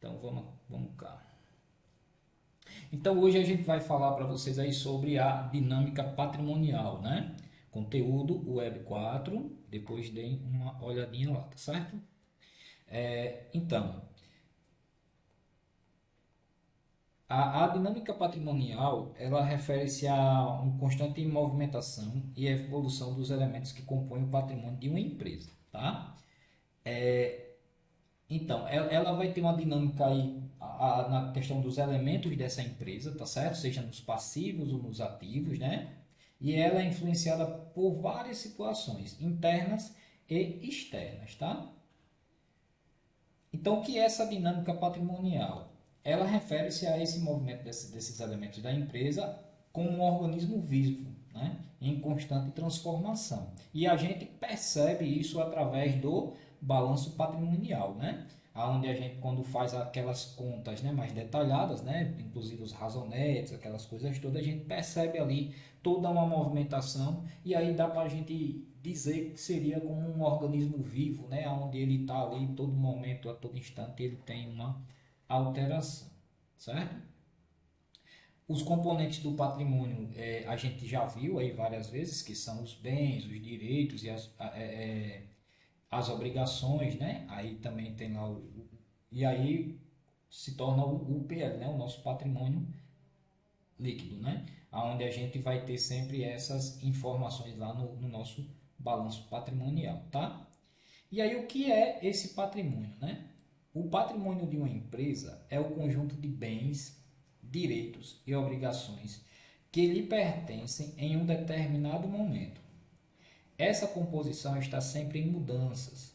Então vamos cá. Então hoje a gente vai falar para vocês aí sobre a dinâmica patrimonial, né? Conteúdo Web 4, depois deem uma olhadinha lá, tá certo? Então, a dinâmica patrimonial, ela refere-se a uma constante movimentação e evolução dos elementos que compõem o patrimônio de uma empresa, tá? Então, ela vai ter uma dinâmica aí na questão dos elementos dessa empresa, tá certo? Seja nos passivos ou nos ativos, né? E ela é influenciada por várias situações internas e externas, tá? Então, o que é essa dinâmica patrimonial? Ela refere-se a esse movimento desses elementos da empresa como um organismo vivo, né? Em constante transformação. E a gente percebe isso através do balanço patrimonial, né? Onde a gente, quando faz aquelas contas, né, mais detalhadas, né, inclusive os razonetes, aquelas coisas todas, a gente percebe ali toda uma movimentação e aí dá para a gente dizer que seria como um organismo vivo, né, onde ele está ali em todo momento, a todo instante, ele tem uma alteração, certo? Os componentes do patrimônio a gente já viu aí várias vezes, que são os bens, os direitos e as obrigações, né? Aí também tem lá e aí se torna o PL, né? O nosso patrimônio líquido, né? Onde a gente vai ter sempre essas informações lá no nosso balanço patrimonial, tá? E aí o que é esse patrimônio, né? O patrimônio de uma empresa é o conjunto de bens, direitos e obrigações que lhe pertencem em um determinado momento. Essa composição está sempre em mudanças,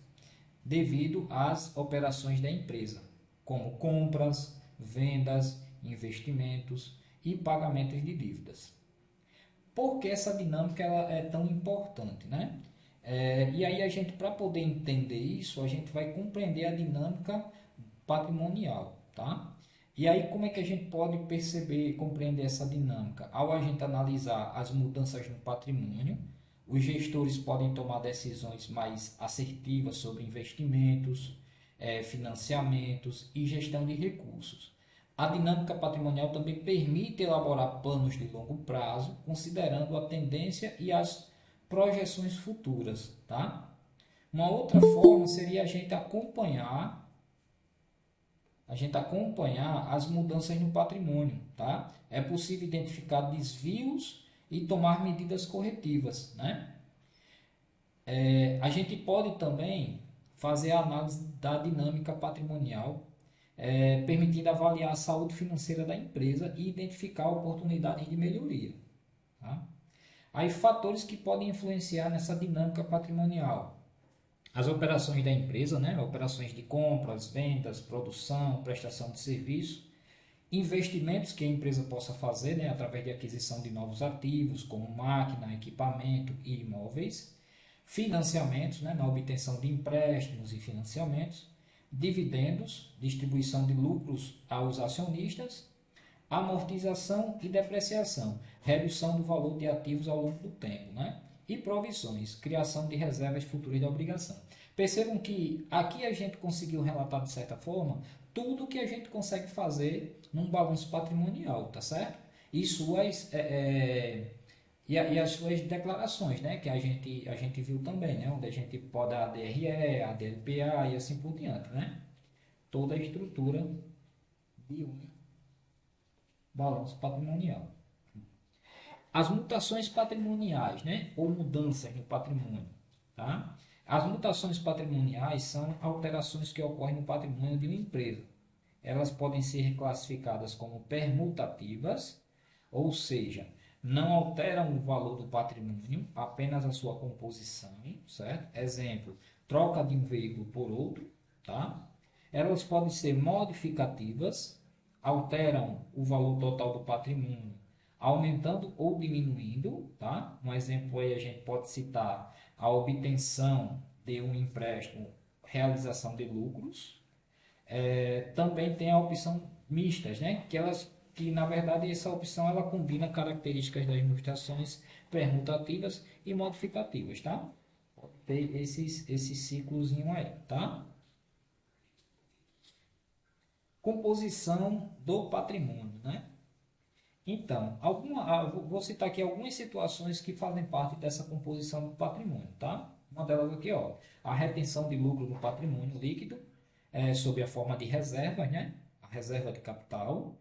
devido às operações da empresa, como compras, vendas, investimentos e pagamentos de dívidas. Por que essa dinâmica ela é tão importante, né? E aí a gente, para poder entender isso, a gente vai compreender a dinâmica patrimonial, tá? E aí como é que a gente pode perceber e compreender essa dinâmica? Ao a gente analisar as mudanças no patrimônio, os gestores podem tomar decisões mais assertivas sobre investimentos, financiamentos e gestão de recursos. A dinâmica patrimonial também permite elaborar planos de longo prazo, considerando a tendência e as projeções futuras, tá? Uma outra forma seria a gente acompanhar as mudanças no patrimônio, tá? É possível identificar desvios e tomar medidas corretivas, né? A gente pode também fazer a análise da dinâmica patrimonial, permitindo avaliar a saúde financeira da empresa e identificar oportunidades de melhoria. Tá? Aí fatores que podem influenciar nessa dinâmica patrimonial. As operações da empresa, né? Operações de compras, vendas, produção, prestação de serviço, investimentos que a empresa possa fazer, né? Através de aquisição de novos ativos, como máquina, equipamento e imóveis, financiamentos, né? Na obtenção de empréstimos e financiamentos, dividendos, distribuição de lucros aos acionistas, amortização e depreciação, redução do valor de ativos ao longo do tempo, né? E provisões, criação de reservas futuras de obrigação. Percebam que aqui a gente conseguiu relatar de certa forma tudo que a gente consegue fazer num balanço patrimonial, tá certo? E as suas declarações, né? Que a gente viu também, né? Onde a gente pode dar a DRE, a DLPA e assim por diante, né? Toda a estrutura de um balanço patrimonial. As mutações patrimoniais, né? Ou mudanças no patrimônio, tá? As mutações patrimoniais são alterações que ocorrem no patrimônio de uma empresa. Elas podem ser classificadas como permutativas, ou seja, não alteram o valor do patrimônio, apenas a sua composição, certo? Exemplo, troca de um veículo por outro, tá? Elas podem ser modificativas, alteram o valor total do patrimônio, aumentando ou diminuindo, tá? Um exemplo aí a gente pode citar a obtenção de um empréstimo, realização de lucros. Também tem a opção mistas, né? Que na verdade essa opção ela combina características das mutações permutativas e modificativas, tá? Pode ter esse ciclozinho aí, tá? Composição do patrimônio, né? Então, vou citar aqui algumas situações que fazem parte dessa composição do patrimônio, tá? Uma delas aqui, ó, a retenção de lucro do patrimônio líquido, sob a forma de reservas, né? A reserva de capital.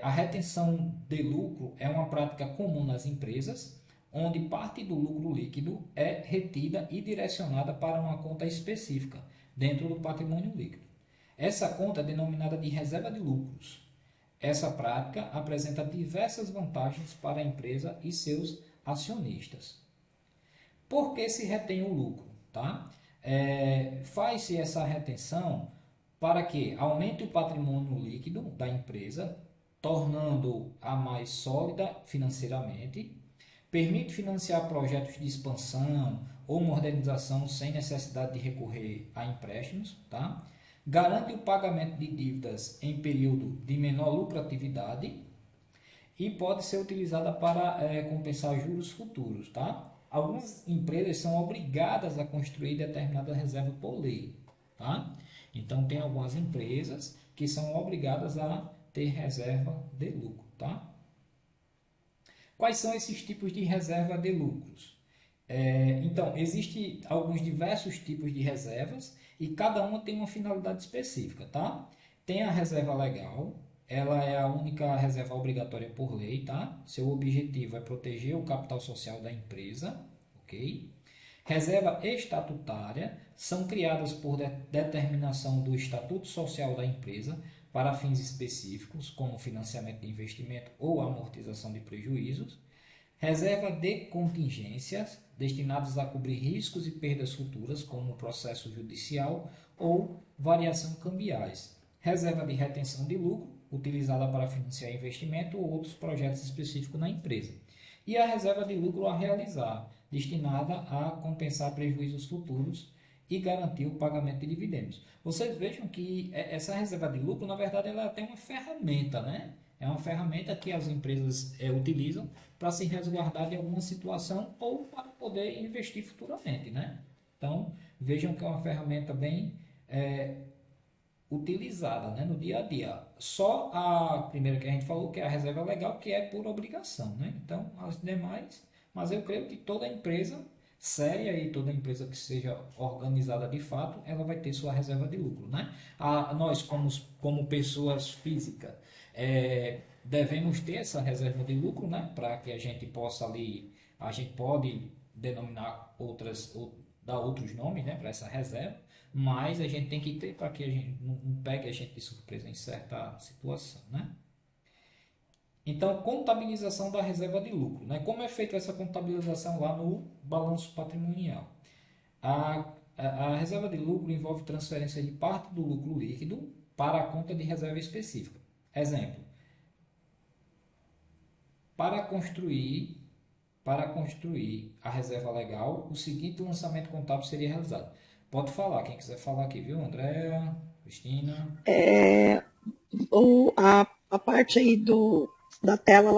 A retenção de lucro é uma prática comum nas empresas, onde parte do lucro líquido é retida e direcionada para uma conta específica dentro do patrimônio líquido. Essa conta é denominada de reserva de lucros. Essa prática apresenta diversas vantagens para a empresa e seus acionistas. Por que se retém o lucro? Tá? Faz-se essa retenção para que aumente o patrimônio líquido da empresa, tornando-a mais sólida financeiramente, permite financiar projetos de expansão ou modernização sem necessidade de recorrer a empréstimos, tá? Garante o pagamento de dívidas em período de menor lucratividade e pode ser utilizada para compensar juros futuros, tá? Algumas empresas são obrigadas a construir determinada reserva por lei, tá? Então tem algumas empresas que são obrigadas a ter reserva de lucro, tá? Quais são esses tipos de reserva de lucros? Então, existem alguns diversos tipos de reservas e cada uma tem uma finalidade específica, tá? Tem a reserva legal, ela é a única reserva obrigatória por lei, tá? Seu objetivo é proteger o capital social da empresa, ok? Reserva estatutária são criadas por determinação do Estatuto Social da empresa para fins específicos, como financiamento de investimento ou amortização de prejuízos. Reserva de contingências, destinadas a cobrir riscos e perdas futuras, como processo judicial ou variação cambiais. Reserva de retenção de lucro, utilizada para financiar investimento ou outros projetos específicos na empresa. E a reserva de lucro a realizar, destinada a compensar prejuízos futuros e garantir o pagamento de dividendos. Vocês vejam que essa reserva de lucro, na verdade, ela tem uma ferramenta, né? É uma ferramenta que as empresas utilizam para se resguardar de alguma situação ou para poder investir futuramente, né? Então, vejam que é uma ferramenta bem utilizada, né, no dia a dia. Só a primeira que a gente falou, que é a reserva legal, que é por obrigação, né? Então, as demais, mas eu creio que toda empresa séria e toda empresa que seja organizada de fato, ela vai ter sua reserva de lucro, né? Nós, como pessoas físicas, devemos ter essa reserva de lucro, né? Para que a gente possa ali, a gente pode denominar outras, ou dar outros nomes, né? Para essa reserva, mas a gente tem que ter para que a gente não pegue a gente de surpresa em certa situação, né? Então, contabilização da reserva de lucro, né? Como é feita essa contabilização lá no balanço patrimonial? A reserva de lucro envolve transferência de parte do lucro líquido para a conta de reserva específica. Exemplo, para construir, para construir a reserva legal, o seguinte lançamento contábil seria realizado. Pode falar, quem quiser falar aqui, viu? Andréa, Cristina. É, a parte aí da tela,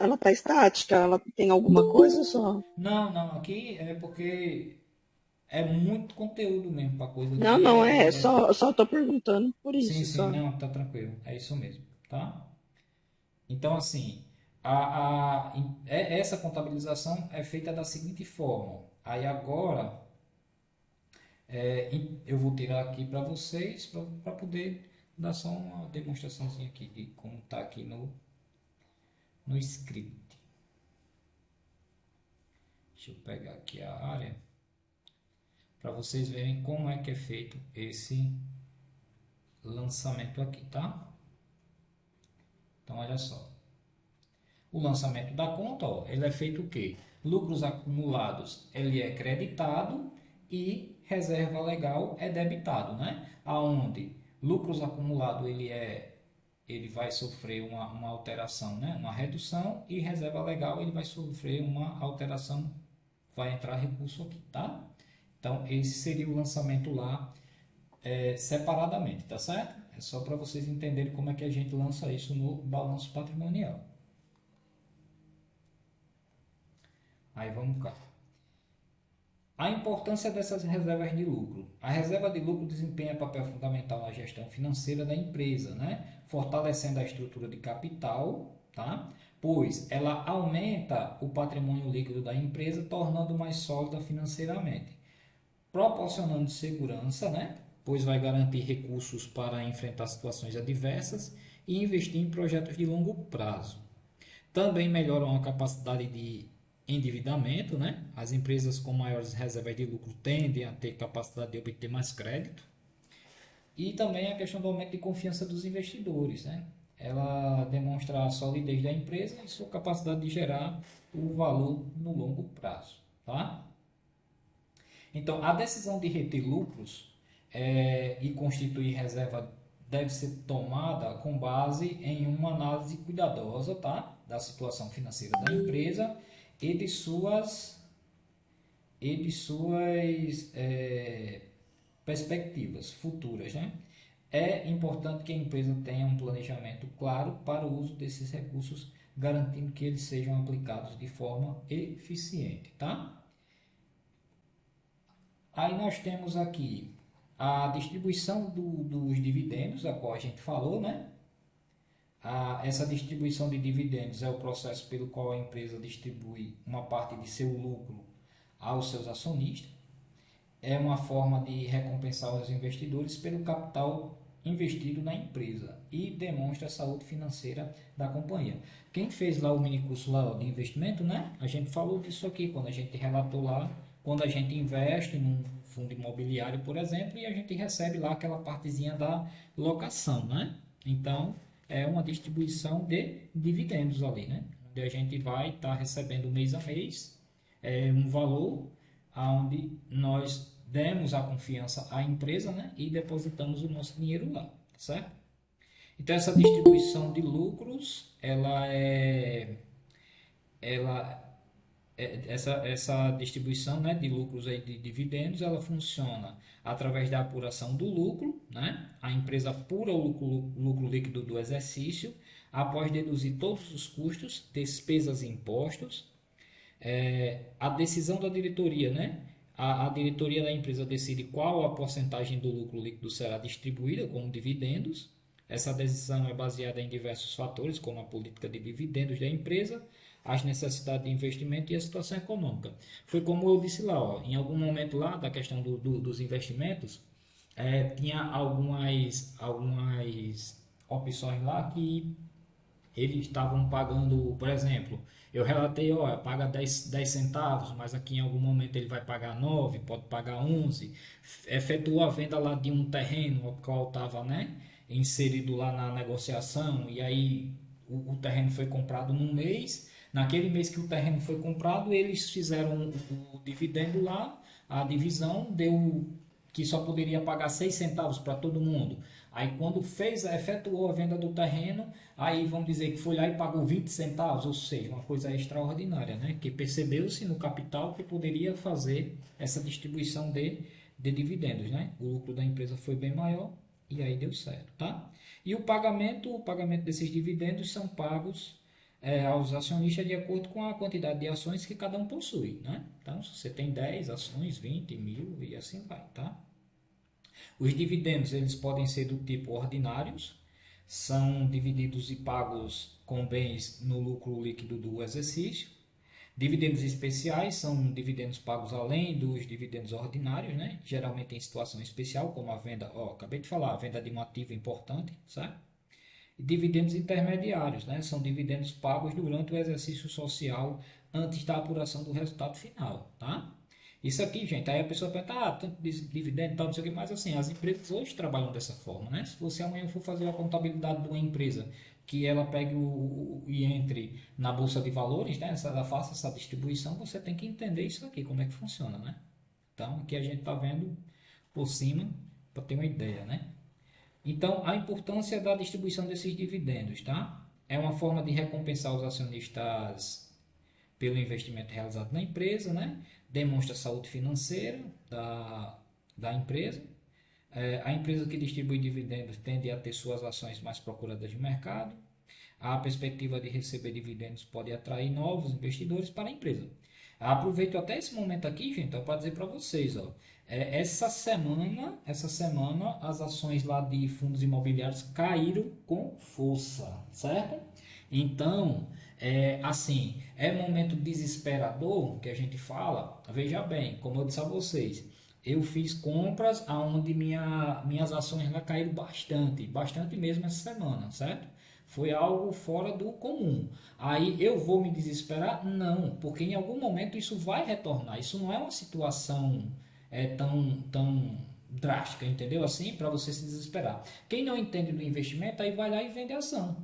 ela tá estática, ela tem alguma coisa só. Não, não, aqui é porque é muito conteúdo mesmo para coisa Não, que não é, só tô perguntando por Sim, isso, sim, só. não, tá tranquilo, é isso mesmo, tá? Então, assim, essa contabilização é feita da seguinte forma. Aí agora, eu vou tirar aqui para vocês, para poder dar só uma demonstraçãozinha aqui de como está aqui no script. Deixa eu pegar aqui a área, para vocês verem como é que é feito esse lançamento aqui, tá? Então, olha só. O lançamento da conta, ó, ele é feito o quê? Lucros acumulados, ele é creditado e reserva legal é debitado, né? Aonde lucros acumulados ele vai sofrer uma alteração, né? Uma redução e reserva legal ele vai sofrer uma alteração, vai entrar recurso aqui, tá? Então esse seria o lançamento lá separadamente, tá certo? É só para vocês entenderem como é que a gente lança isso no balanço patrimonial. Aí vamos cá. A importância dessas reservas de lucro. A reserva de lucro desempenha papel fundamental na gestão financeira da empresa, né? Fortalecendo a estrutura de capital, tá? Pois ela aumenta o patrimônio líquido da empresa, tornando mais sólida financeiramente, proporcionando segurança, né? Pois vai garantir recursos para enfrentar situações adversas e investir em projetos de longo prazo. Também melhoram a capacidade de endividamento, né? As empresas com maiores reservas de lucro tendem a ter capacidade de obter mais crédito. E também a questão do aumento de confiança dos investidores, né? Ela demonstra a solidez da empresa e sua capacidade de gerar o valor no longo prazo, tá? Então, a decisão de reter lucros e constituir reserva deve ser tomada com base em uma análise cuidadosa, tá? Da situação financeira da empresa e de suas perspectivas futuras, né? É importante que a empresa tenha um planejamento claro para o uso desses recursos, garantindo que eles sejam aplicados de forma eficiente, tá? Aí nós temos aqui a distribuição dos dividendos, a qual a gente falou, né? Essa distribuição de dividendos é o processo pelo qual a empresa distribui uma parte de seu lucro aos seus acionistas. É uma forma de recompensar os investidores pelo capital investido na empresa e demonstra a saúde financeira da companhia. Quem fez lá o mini curso lá de investimento, né? A gente falou disso aqui quando a gente relatou lá, quando a gente investe num fundo imobiliário, por exemplo, e a gente recebe lá aquela partezinha da locação, né? Então, é uma distribuição de dividendos ali, né? Onde a gente vai estar recebendo mês a mês um valor onde nós demos a confiança à empresa, né? E depositamos o nosso dinheiro lá, certo? Então, essa distribuição de lucros, ela essa distribuição, né, de lucros aí, de dividendos, ela funciona através da apuração do lucro, né? A empresa apura o lucro líquido do exercício após deduzir todos os custos, despesas e impostos. A decisão da diretoria, né? A diretoria da empresa decide qual a porcentagem do lucro líquido será distribuída como dividendos. Essa decisão é baseada em diversos fatores, como a política de dividendos da empresa, as necessidades de investimento e a situação econômica. Foi como eu disse lá, ó, em algum momento lá da questão dos investimentos, tinha algumas opções lá que eles estavam pagando, por exemplo, eu relatei, ó, paga 10 centavos, mas aqui em algum momento ele vai pagar 9, pode pagar 11. Efetuou a venda lá de um terreno, o qual estava, né, inserido lá na negociação, e aí o terreno foi comprado num mês. Naquele mês que o terreno foi comprado, eles fizeram o dividendo lá, a divisão deu que só poderia pagar 6 centavos para todo mundo. Aí quando efetuou a venda do terreno, aí vamos dizer que foi lá e pagou 20 centavos, ou seja, uma coisa extraordinária, né? Que percebeu-se no capital que poderia fazer essa distribuição de dividendos, né? O lucro da empresa foi bem maior e aí deu certo, tá? E o pagamento desses dividendos são pagos aos acionistas de acordo com a quantidade de ações que cada um possui, né? Então, se você tem 10 ações, 20, 1000 e assim vai, tá? Os dividendos eles podem ser do tipo ordinários, são divididos e pagos com bens no lucro líquido do exercício. Dividendos especiais são dividendos pagos além dos dividendos ordinários, né? Geralmente em situação especial, como a venda, acabei de falar, a venda de um ativo importante, certo? E dividendos intermediários, né? São dividendos pagos durante o exercício social antes da apuração do resultado final, tá? Isso aqui, gente, aí a pessoa pensa, tanto dividendo, tal, não sei o que, mas assim, as empresas hoje trabalham dessa forma, né? Se você amanhã for fazer a contabilidade de uma empresa que ela pegue e entre na bolsa de valores, né? Ela faça essa distribuição, você tem que entender isso aqui, como é que funciona, né? Então, aqui a gente está vendo por cima para ter uma ideia, né? Então, a importância da distribuição desses dividendos, tá? É uma forma de recompensar os acionistas pelo investimento realizado na empresa, né? Demonstra a saúde financeira da empresa. A empresa que distribui dividendos tende a ter suas ações mais procuradas no mercado. A perspectiva de receber dividendos pode atrair novos investidores para a empresa. Aproveito até esse momento aqui, gente, para dizer para vocês, ó, essa semana as ações lá de fundos imobiliários caíram com força, certo? Então, assim, é momento desesperador que a gente fala. Veja bem, como eu disse a vocês, eu fiz compras aonde minhas ações lá caíram bastante, bastante mesmo essa semana, certo? Foi algo fora do comum. Aí eu vou me desesperar? Não, porque em algum momento isso vai retornar. Isso não é uma situação tão drástica, entendeu? Assim, para você se desesperar. Quem não entende do investimento, aí vai lá e vende ação.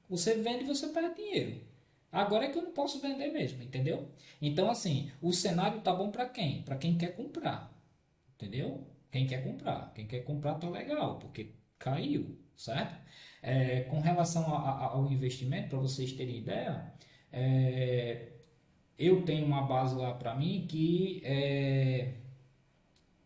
Você vende e você perde dinheiro. Agora é que eu não posso vender mesmo, entendeu? Então, assim, o cenário tá bom para quem? Para quem quer comprar, entendeu? Quem quer comprar. Quem quer comprar tá legal, porque caiu, certo? Com relação ao investimento, para vocês terem ideia, é, eu tenho uma base lá para mim que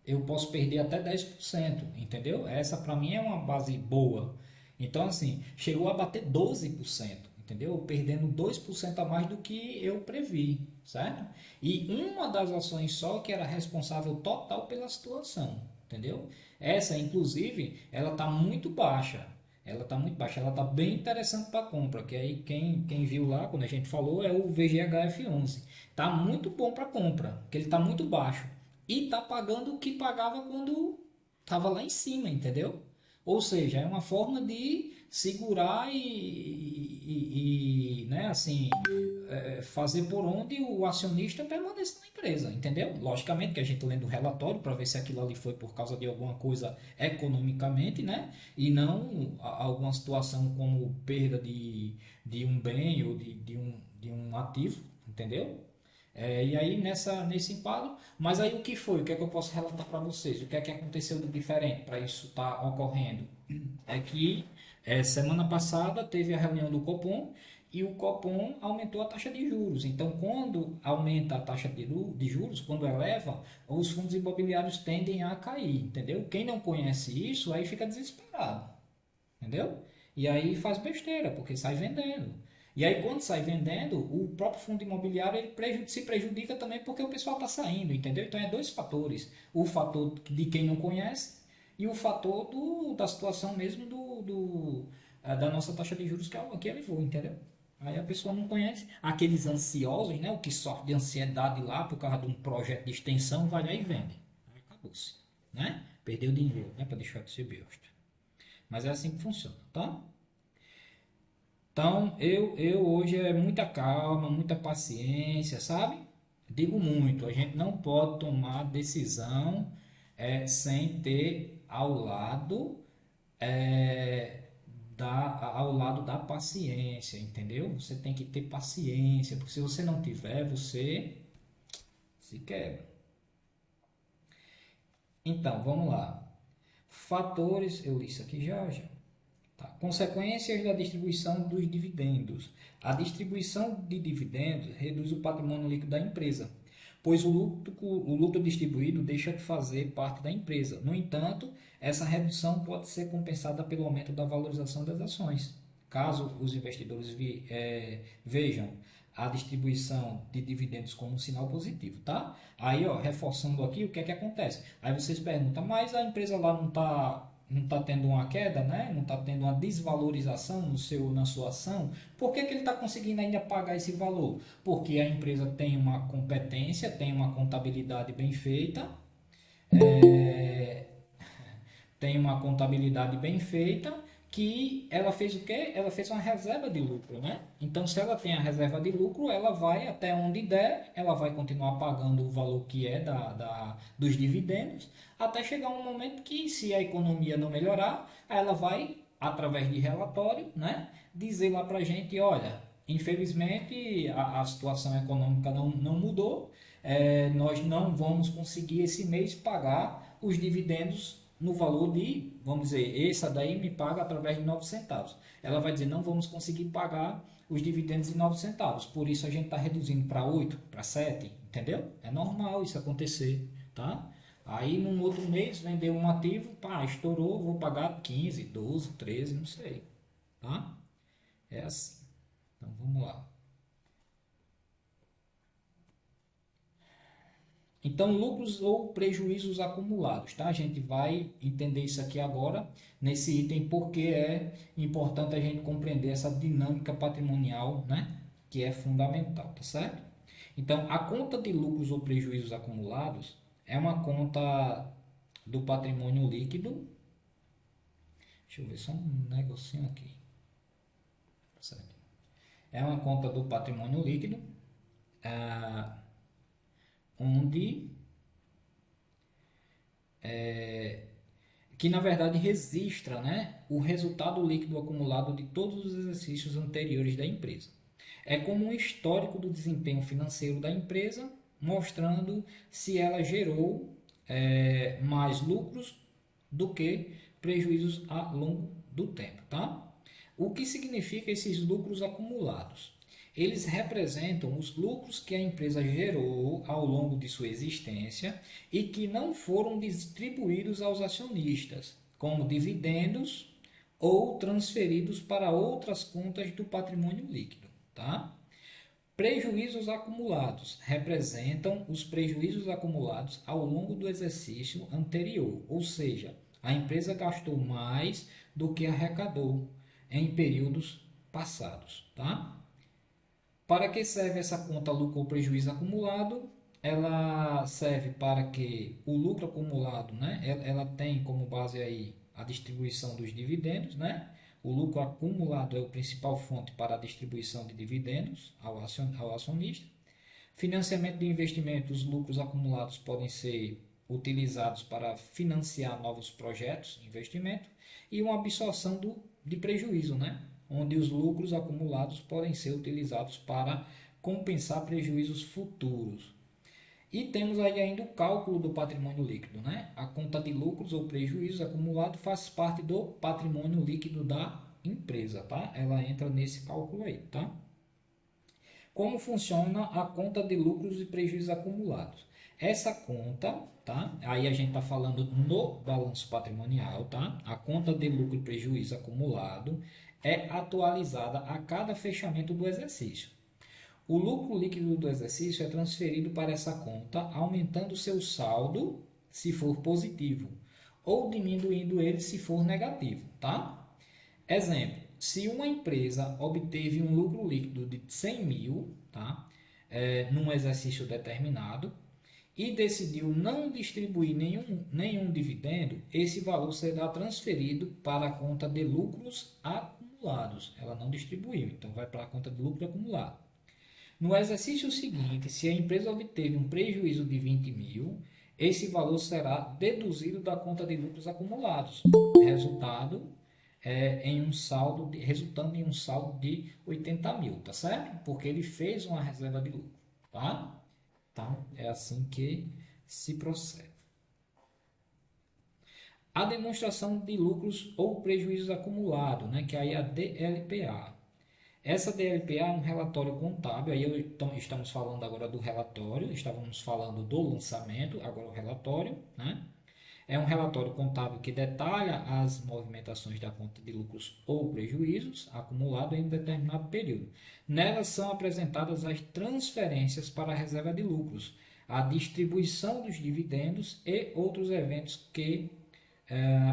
eu posso perder até 10%, entendeu? Essa para mim é uma base boa. Então, assim, chegou a bater 12%, entendeu? Perdendo 2% a mais do que eu previ, certo? E uma das ações só que era responsável total pela situação, entendeu? Essa, inclusive, ela está muito baixa. Ela está muito baixa, ela está bem interessante para compra, que aí quem viu lá, quando a gente falou, é o VGHF11. Está muito bom para compra, porque ele está muito baixo e tá pagando o que pagava quando estava lá em cima, entendeu? Ou seja, é uma forma de segurar né, assim, fazer por onde o acionista permaneça na empresa, entendeu? Logicamente que a gente lendo o relatório para ver se aquilo ali foi por causa de alguma coisa economicamente, né? E não alguma situação como perda de um bem ou de um ativo, entendeu? E aí nesse impalo, mas aí o que foi? O que é que eu posso relatar para vocês? O que é que aconteceu de diferente para isso estar ocorrendo? É que semana passada teve a reunião do Copom e o Copom aumentou a taxa de juros. Então, quando aumenta a taxa de juros, quando eleva, os fundos imobiliários tendem a cair, entendeu? Quem não conhece isso, aí fica desesperado, entendeu? E aí faz besteira, porque sai vendendo. E aí quando sai vendendo, o próprio fundo imobiliário ele se prejudica também porque o pessoal está saindo, entendeu? Então é dois fatores. O fator de quem não conhece e o fator da situação mesmo da nossa taxa de juros que elevou, entendeu? Aí a pessoa não conhece. Aqueles ansiosos, né? O que sofre de ansiedade lá por causa de um projeto de extensão, vai lá e vende. Aí acabou-se, né? Perdeu dinheiro, né? Para deixar de ser besta. Mas é assim que funciona, tá? Então, eu hoje é muita calma, muita paciência, sabe? Digo muito, a gente não pode tomar decisão sem ter é, ao lado da paciência, entendeu? Você tem que ter paciência, porque se você não tiver, você se quebra. Então, vamos lá. Fatores, eu li isso aqui já. Tá. Consequências da distribuição dos dividendos. A distribuição de dividendos reduz o patrimônio líquido da empresa, pois o lucro distribuído deixa de fazer parte da empresa. No entanto, essa redução pode ser compensada pelo aumento da valorização das ações. Caso os investidores vejam a distribuição de dividendos como um sinal positivo, tá? Aí, ó, reforçando aqui, o que é que acontece? Aí vocês perguntam, mas a empresa lá não tá tendo uma queda, né? Não está tendo uma desvalorização na sua ação, por que ele está conseguindo ainda pagar esse valor? Porque a empresa tem uma competência, tem uma contabilidade bem feita, é, tem uma contabilidade bem feita, que ela fez o quê? Ela fez uma reserva de lucro, né? Então, se ela tem a reserva de lucro, ela vai até onde der, ela vai continuar pagando o valor que é dos dividendos, até chegar um momento que, se a economia não melhorar, ela vai, através de relatório, né, dizer lá para a gente, olha, infelizmente a situação econômica não mudou, nós não vamos conseguir esse mês pagar os dividendos no valor de, vamos dizer, essa daí me paga através de 9 centavos. Ela vai dizer, não vamos conseguir pagar os dividendos em 9 centavos, por isso a gente está reduzindo para 8, para 7, entendeu? É normal isso acontecer, tá? Aí num outro mês vendeu um ativo, pá, estourou, vou pagar 15, 12, 13, não sei, tá? É assim. Então vamos lá. Então, lucros ou prejuízos acumulados, tá? A gente vai entender isso aqui agora, nesse item, porque é importante a gente compreender essa dinâmica patrimonial, né? Que é fundamental, tá certo? Então, a conta de lucros ou prejuízos acumulados é uma conta do patrimônio líquido. Deixa eu ver só um negocinho aqui. Certo? É uma conta do patrimônio líquido, onde que na verdade registra, né, o resultado líquido acumulado de todos os exercícios anteriores da empresa. É como um histórico do desempenho financeiro da empresa, mostrando se ela gerou mais lucros do que prejuízos ao longo do tempo, tá? O que significa esses lucros acumulados? Eles representam os lucros que a empresa gerou ao longo de sua existência e que não foram distribuídos aos acionistas, como dividendos ou transferidos para outras contas do patrimônio líquido, tá? Prejuízos acumulados representam os prejuízos acumulados ao longo do exercício anterior, ou seja, a empresa gastou mais do que arrecadou em períodos passados, tá? Para que serve essa conta lucro ou prejuízo acumulado? Ela serve para que o lucro acumulado, né, ela tem como base aí a distribuição dos dividendos, né? O lucro acumulado é o principal fonte para a distribuição de dividendos ao acionista. Financiamento de investimentos, os lucros acumulados podem ser utilizados para financiar novos projetos, investimento e uma absorção de prejuízo, né? Onde os lucros acumulados podem ser utilizados para compensar prejuízos futuros. E temos aí ainda o cálculo do patrimônio líquido, né? A conta de lucros ou prejuízos acumulados faz parte do patrimônio líquido da empresa, tá? Ela entra nesse cálculo aí, tá? Como funciona a conta de lucros e prejuízos acumulados? Essa conta, tá? Aí a gente está falando no balanço patrimonial, tá? A conta de lucro e prejuízo acumulado é atualizada a cada fechamento do exercício. O lucro líquido do exercício é transferido para essa conta, aumentando seu saldo se for positivo, ou diminuindo ele se for negativo, tá? Exemplo, se uma empresa obteve um lucro líquido de 100 mil, tá? Num exercício determinado, e decidiu não distribuir nenhum dividendo, esse valor será transferido para a conta de lucros acumulados. Ela não distribuiu, então vai para a conta de lucro acumulado. No exercício seguinte, se a empresa obteve um prejuízo de 20 mil, esse valor será deduzido da conta de lucros acumulados. Resultado resultando em um saldo de 80 mil, tá certo? Porque ele fez uma reserva de lucro, tá? Então, é assim que se procede. A demonstração de lucros ou prejuízos acumulados, né, que aí é a DLPA. Essa DLPA é um relatório contábil, aí estamos falando agora do relatório, estávamos falando do lançamento, agora o relatório, né? É um relatório contábil que detalha as movimentações da conta de lucros ou prejuízos acumulados em um determinado período. Nelas são apresentadas as transferências para a reserva de lucros, a distribuição dos dividendos e outros eventos que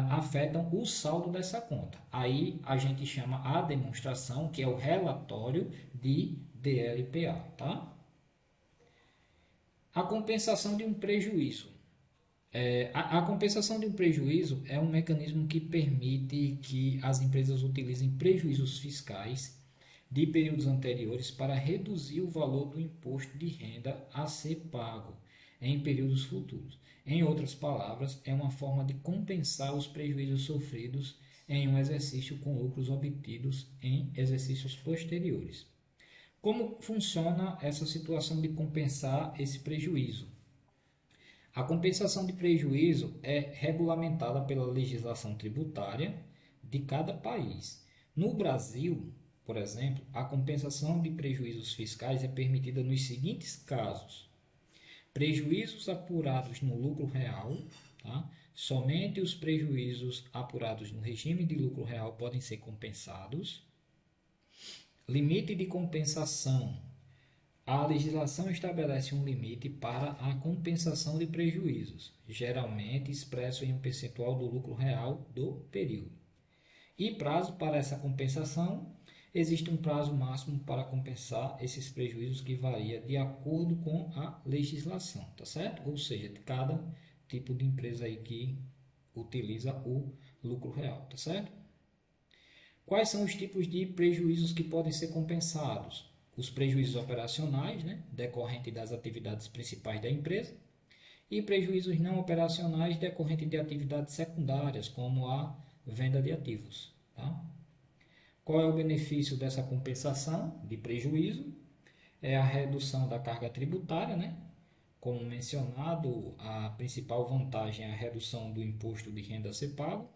afetam o saldo dessa conta. Aí a gente chama a demonstração, que é o relatório de DLPA, tá? A compensação de um prejuízo. A compensação de um prejuízo é um mecanismo que permite que as empresas utilizem prejuízos fiscais de períodos anteriores para reduzir o valor do imposto de renda a ser pago em períodos futuros. Em outras palavras, é uma forma de compensar os prejuízos sofridos em um exercício com lucros obtidos em exercícios posteriores. Como funciona essa situação de compensar esse prejuízo? A compensação de prejuízo é regulamentada pela legislação tributária de cada país. No Brasil, por exemplo, a compensação de prejuízos fiscais é permitida nos seguintes casos: prejuízos apurados no lucro real, tá? Somente os prejuízos apurados no regime de lucro real podem ser compensados. Limite de compensação A legislação estabelece um limite para a compensação de prejuízos, geralmente expresso em um percentual do lucro real do período. E prazo para essa compensação, existe um prazo máximo para compensar esses prejuízos que varia de acordo com a legislação, tá certo? Ou seja, de cada tipo de empresa aí que utiliza o lucro real, tá certo? Quais são os tipos de prejuízos que podem ser compensados? Os prejuízos operacionais, né, decorrentes das atividades principais da empresa, e prejuízos não operacionais decorrentes de atividades secundárias, como a venda de ativos. Tá? Qual é o benefício dessa compensação de prejuízo? É a redução da carga tributária, né? Como mencionado, a principal vantagem é a redução do imposto de renda a ser pago.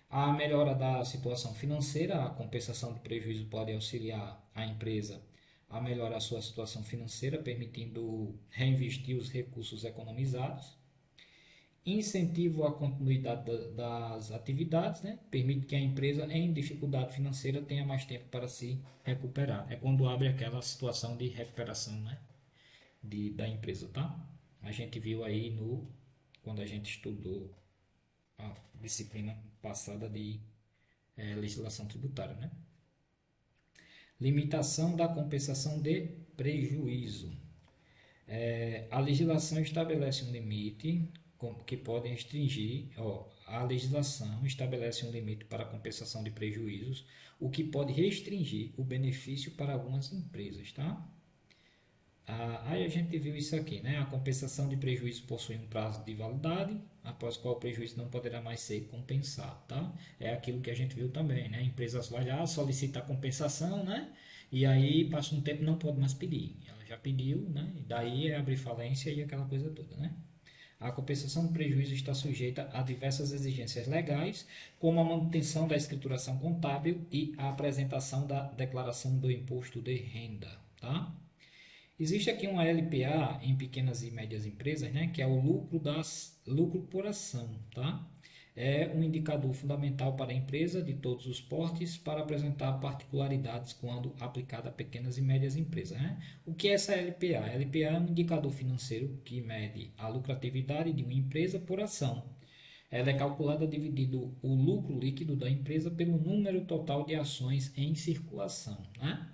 A melhora da situação financeira, a compensação de prejuízo pode auxiliar a empresa a melhorar a sua situação financeira, permitindo reinvestir os recursos economizados. Incentivo à continuidade das atividades, né? Permite que a empresa em dificuldade financeira tenha mais tempo para se recuperar. É quando abre aquela situação de recuperação, né? Da empresa, tá? A gente viu aí quando a gente estudou a disciplina passada de legislação tributária, né? Limitação da compensação de prejuízo. A legislação estabelece um limite que pode restringir, a legislação estabelece um limite para a compensação de prejuízos, o que pode restringir o benefício para algumas empresas, tá? Aí a gente viu isso aqui, né? A compensação de prejuízo possui um prazo de validade, após o qual o prejuízo não poderá mais ser compensado, tá? É aquilo que a gente viu também, né? A empresa vai lá, solicita a compensação, né? E aí passa um tempo não pode mais pedir. Ela já pediu, né? E daí é abrir falência e aquela coisa toda, né? A compensação de prejuízo está sujeita a diversas exigências legais, como a manutenção da escrituração contábil e a apresentação da declaração do imposto de renda, tá? Existe aqui uma LPA em pequenas e médias empresas, né, que é o lucro por ação, tá? É um indicador fundamental para a empresa de todos os portes para apresentar particularidades quando aplicada a pequenas e médias empresas, né? O que é essa LPA? A LPA é um indicador financeiro que mede a lucratividade de uma empresa por ação. Ela é calculada dividindo o lucro líquido da empresa pelo número total de ações em circulação, né?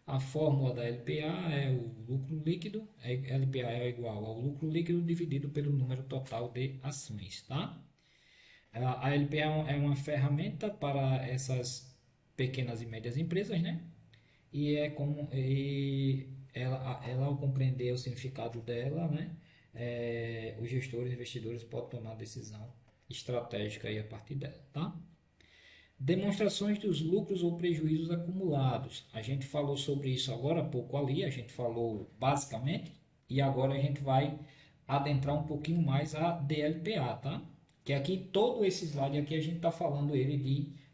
A fórmula da LPA é o lucro líquido, LPA é igual ao lucro líquido dividido pelo número total de ações, tá? A LPA é uma ferramenta para essas pequenas e médias empresas, né? Ela ao compreender o significado dela, né? Os gestores e investidores podem tomar decisão estratégica aí a partir dela, tá? Demonstrações dos lucros ou prejuízos acumulados. A gente falou sobre isso agora há pouco ali, a gente falou basicamente, e agora a gente vai adentrar um pouquinho mais a DLPA, tá? Que aqui todo esse slide aqui a gente está falando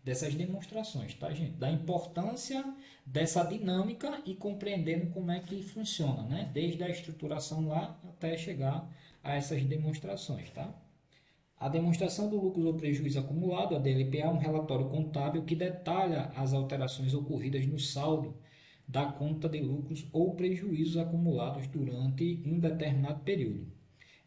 dessas demonstrações, tá, gente? Da importância dessa dinâmica e compreendendo como é que funciona, né? Desde a estruturação lá até chegar a essas demonstrações, tá? A demonstração do lucro ou prejuízo acumulado, a DLPA, é um relatório contábil que detalha as alterações ocorridas no saldo da conta de lucros ou prejuízos acumulados durante um determinado período.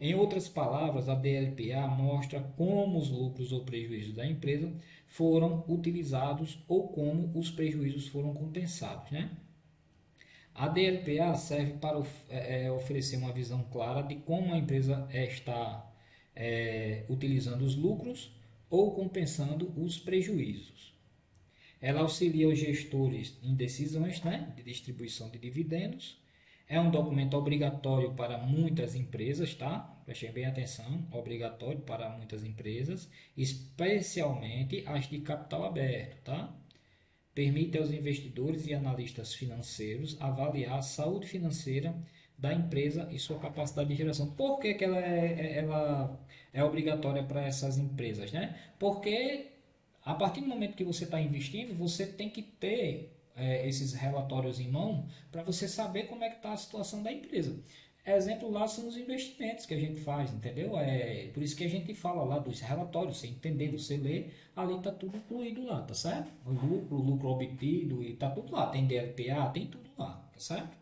Em outras palavras, a DLPA mostra como os lucros ou prejuízos da empresa foram utilizados ou como os prejuízos foram compensados, né? A DLPA serve para oferecer uma visão clara de como a empresa está utilizando os lucros ou compensando os prejuízos. Ela auxilia os gestores em decisões, né, de distribuição de dividendos. É um documento obrigatório para muitas empresas, tá? Prestem bem atenção, obrigatório para muitas empresas, especialmente as de capital aberto, tá? Permite aos investidores e analistas financeiros avaliar a saúde financeira da empresa e sua capacidade de geração. Por que, que ela é obrigatória para essas empresas, né? Porque a partir do momento que você está investindo, você tem que ter esses relatórios em mão para você saber como é que está a situação da empresa. Exemplo lá são os investimentos que a gente faz, entendeu? Por isso que a gente fala lá dos relatórios, você entender, você lê, ali está tudo incluído lá, tá certo? O lucro obtido e está tudo lá, tem DLPA, tem tudo lá, tá certo?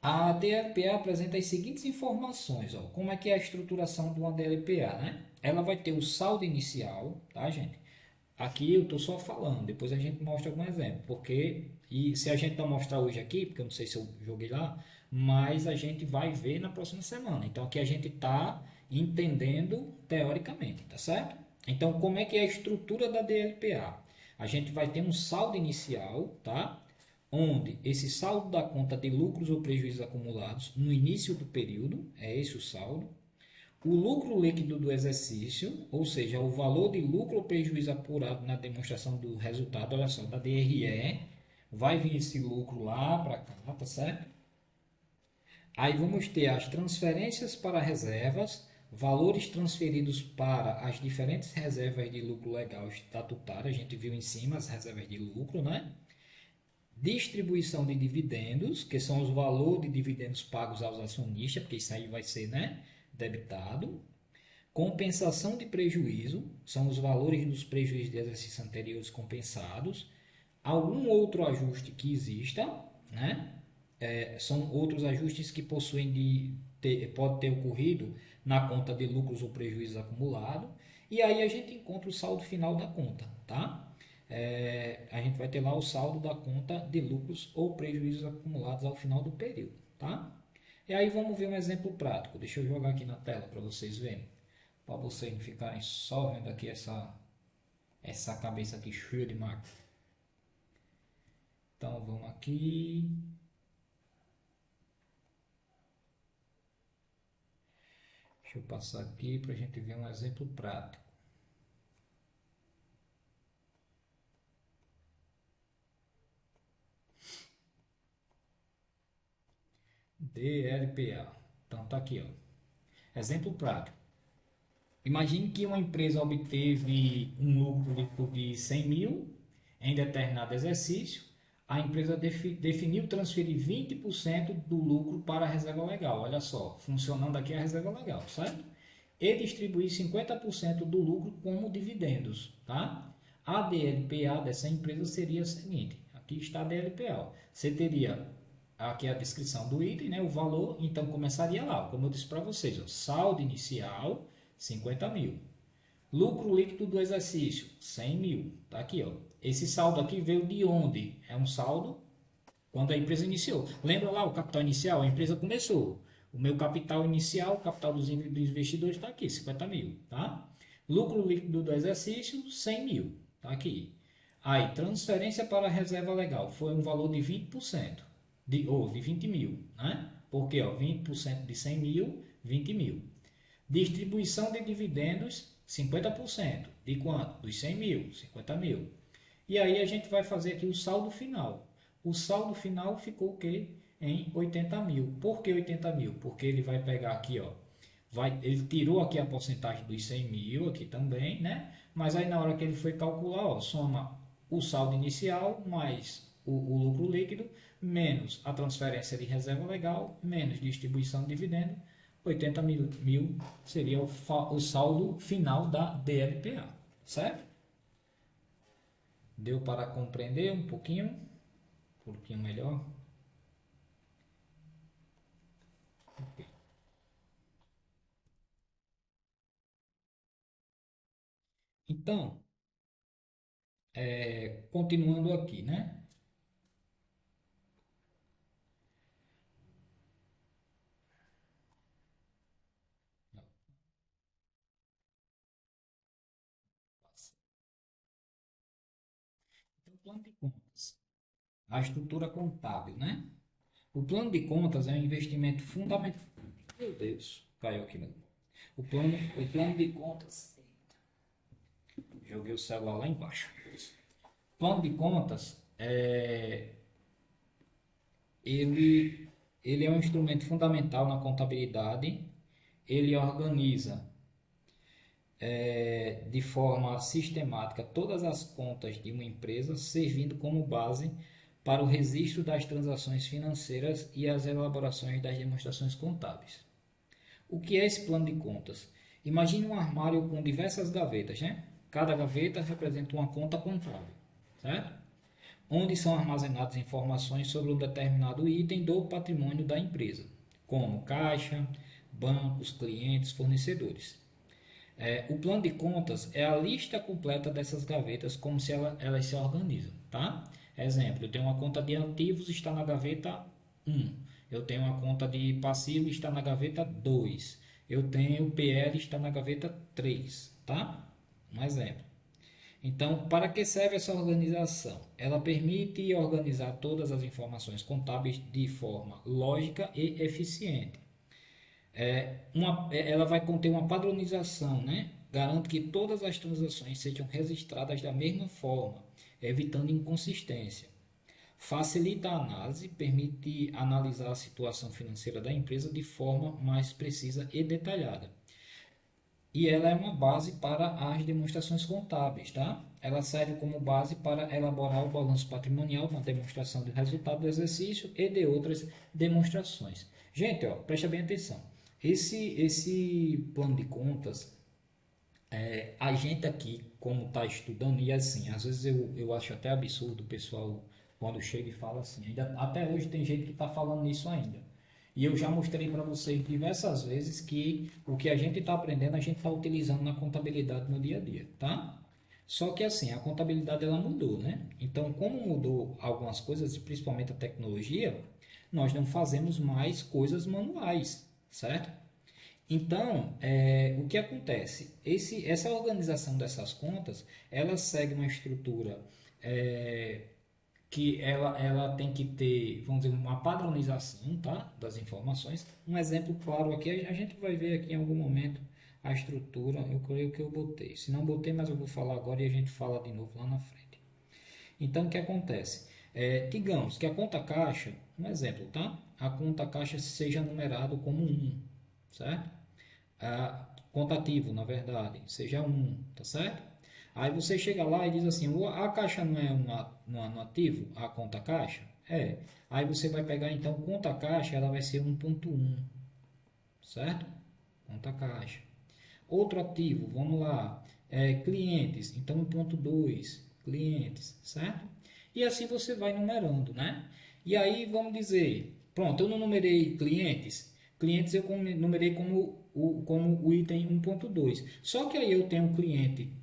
A DLPA apresenta as seguintes informações, ó. Como é que é a estruturação de uma DLPA, né? Ela vai ter o saldo inicial, tá, gente? Aqui eu estou só falando, depois a gente mostra algum exemplo, porque, e se a gente não mostrar hoje aqui, porque eu não sei se eu joguei lá, mas a gente vai ver na próxima semana. Então aqui a gente está entendendo teoricamente, tá certo? Então como é que é a estrutura da DLPA? A gente vai ter um saldo inicial, tá? Onde esse saldo dá conta de lucros ou prejuízos acumulados no início do período, é esse o saldo. O lucro líquido do exercício, ou seja, o valor de lucro ou prejuízo apurado na demonstração do resultado, olha só, da DRE, vai vir esse lucro lá para cá, tá certo? Aí vamos ter as transferências para reservas, valores transferidos para as diferentes reservas de lucro legal estatutária, a gente viu em cima as reservas de lucro, né? Distribuição de dividendos, que são os valores de dividendos pagos aos acionistas, porque isso aí vai ser, né, debitado. Compensação de prejuízo, são os valores dos prejuízos de exercícios anteriores compensados. Algum outro ajuste que exista, né? São outros ajustes que possuem pode ter ocorrido na conta de lucros ou prejuízos acumulados. E aí a gente encontra o saldo final da conta, tá? A gente vai ter lá o saldo da conta de lucros ou prejuízos acumulados ao final do período, tá? E aí vamos ver um exemplo prático. Deixa eu jogar aqui na tela para vocês verem, para vocês não ficarem só vendo aqui essa cabeça aqui cheia de máquina. Então vamos aqui. Deixa eu passar aqui para a gente ver um exemplo prático. DLPA. Então tá aqui, ó. Exemplo prático. Imagine que uma empresa obteve um lucro líquido de 100 mil em determinado exercício. A empresa definiu transferir 20% do lucro para a reserva legal. Olha só, funcionando aqui a reserva legal, certo? E distribuir 50% do lucro como dividendos, tá? A DLPA dessa empresa seria a seguinte: aqui está a DLPA. Você teria aqui a descrição do item, né, o valor, então começaria lá, como eu disse para vocês, ó, saldo inicial 50 mil, lucro líquido do exercício 100 mil, tá aqui, ó. Esse saldo aqui veio de onde? É um saldo quando a empresa iniciou. Lembra lá o capital inicial? A empresa começou. O meu capital inicial, o capital dos investidores está aqui, 50 mil, tá? Lucro líquido do exercício 100 mil, tá aqui. Aí, transferência para a reserva legal foi um valor de 20%, de 20 mil, né? Porque, ó, 20% de 100 mil, 20 mil. Distribuição de dividendos, 50%. De quanto? Dos 100 mil, 50 mil. E aí a gente vai fazer aqui o saldo final. O saldo final ficou o quê? Em 80 mil. Por que 80 mil? Porque ele vai pegar aqui, ó. Ele tirou aqui a porcentagem dos 100 mil aqui também, né? Mas aí na hora que ele foi calcular, ó, soma o saldo inicial mais o lucro líquido, menos a transferência de reserva legal, menos distribuição de dividendo, 80 mil seria o saldo final da DLPA, certo? Deu para compreender um pouquinho melhor? Okay. Então, continuando aqui, né? Então, plano de contas. A estrutura contábil, né? O plano de contas é um investimento fundamental. Meu Deus, caiu aqui mesmo. O plano de contas. Joguei o celular lá embaixo. Plano de contas ele, ele é um instrumento fundamental na contabilidade. Ele organiza de forma sistemática todas as contas de uma empresa, servindo como base para o registro das transações financeiras e as elaborações das demonstrações contábeis. O que é esse plano de contas? Imagine um armário com diversas gavetas, né? Cada gaveta representa uma conta contábil, certo? onde são armazenadas informações sobre um determinado item do patrimônio da empresa, como caixa, bancos, clientes, fornecedores. O plano de contas é a lista completa dessas gavetas, como se elas se organizam, tá? Exemplo, eu tenho uma conta de ativos, está na gaveta 1. Eu tenho uma conta de passivo, está na gaveta 2. Eu tenho PL, está na gaveta 3, tá? Um exemplo. Então, para que serve essa organização? Ela permite organizar todas as informações contábeis de forma lógica e eficiente. Ela vai conter uma padronização, né? Garante que todas as transações sejam registradas da mesma forma, evitando inconsistência. Facilita a análise, permite analisar a situação financeira da empresa de forma mais precisa e detalhada. E ela é uma base para as demonstrações contábeis, tá? Ela serve como base para elaborar o balanço patrimonial, uma demonstração do resultado do exercício e de outras demonstrações. Gente, ó, presta bem atenção. Esse plano de contas, a gente aqui, como está estudando, e assim, às vezes eu acho até absurdo o pessoal quando chega e fala assim, até hoje tem gente que está falando isso ainda. E eu já mostrei para vocês diversas vezes que o que a gente está aprendendo, a gente está utilizando na contabilidade no dia a dia, tá? Só que assim, a contabilidade ela mudou, né? Então, como mudou algumas coisas, principalmente a tecnologia, nós não fazemos mais coisas manuais, certo? Então, o que acontece? Essa organização dessas contas, ela segue uma estrutura é, que ela tem que ter, vamos dizer, uma padronização, tá? Das informações. Um exemplo claro aqui, a gente vai ver aqui em algum momento a estrutura, eu creio que eu botei. Se não botei, mas eu vou falar agora e a gente fala de novo lá na frente. Então, o que acontece? Digamos que a conta caixa, um exemplo, tá? A conta caixa seja numerado como um, certo? Contativo, na verdade, seja um, tá certo? Aí você chega lá e diz assim, a caixa não é no ativo, a conta caixa? É. Aí você vai pegar então conta caixa, ela vai ser 1.1, certo? Conta caixa. Outro ativo, vamos lá, clientes, então 1.2, clientes, certo? E assim você vai numerando, né? E aí vamos dizer, pronto, eu não numerei clientes, clientes eu numerei como o item 1.2. Só que aí eu tenho cliente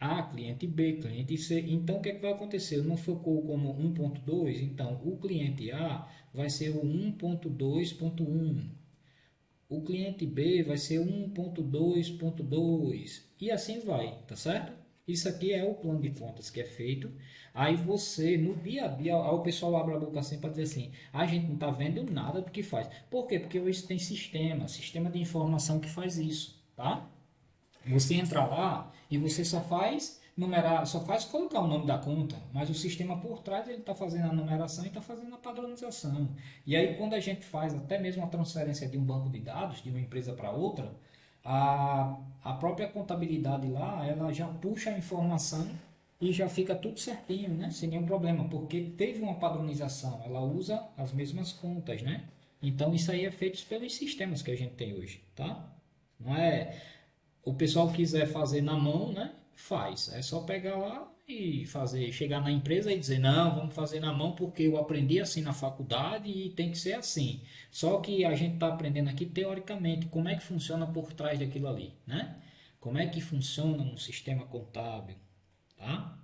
A, cliente B, cliente C. Então o que é que vai acontecer? Não focou como 1.2, então o cliente A vai ser o 1.2.1. O cliente B vai ser 1.2.2 e assim vai, tá certo? Isso aqui é o plano de contas que é feito. Aí você, no dia a dia, o pessoal abre a boca assim para dizer assim: a gente não está vendo nada do que faz. Por quê? Porque hoje tem sistema de informação que faz isso, tá? Você entra lá e você só faz numerar, só faz colocar o nome da conta, mas o sistema por trás ele está fazendo a numeração e está fazendo a padronização. E aí quando a gente faz até mesmo a transferência de um banco de dados de uma empresa para outra, a própria contabilidade lá, ela já puxa a informação e já fica tudo certinho, né? Sem nenhum problema, porque teve uma padronização, ela usa as mesmas contas, né? Então isso aí é feito pelos sistemas que a gente tem hoje, tá? Não é o pessoal quiser fazer na mão, né? Faz. É só pegar lá e fazer, chegar na empresa e dizer, não, vamos fazer na mão porque eu aprendi assim na faculdade e tem que ser assim. Só que a gente está aprendendo aqui teoricamente como é que funciona por trás daquilo ali, né? Como é que funciona um sistema contábil, tá?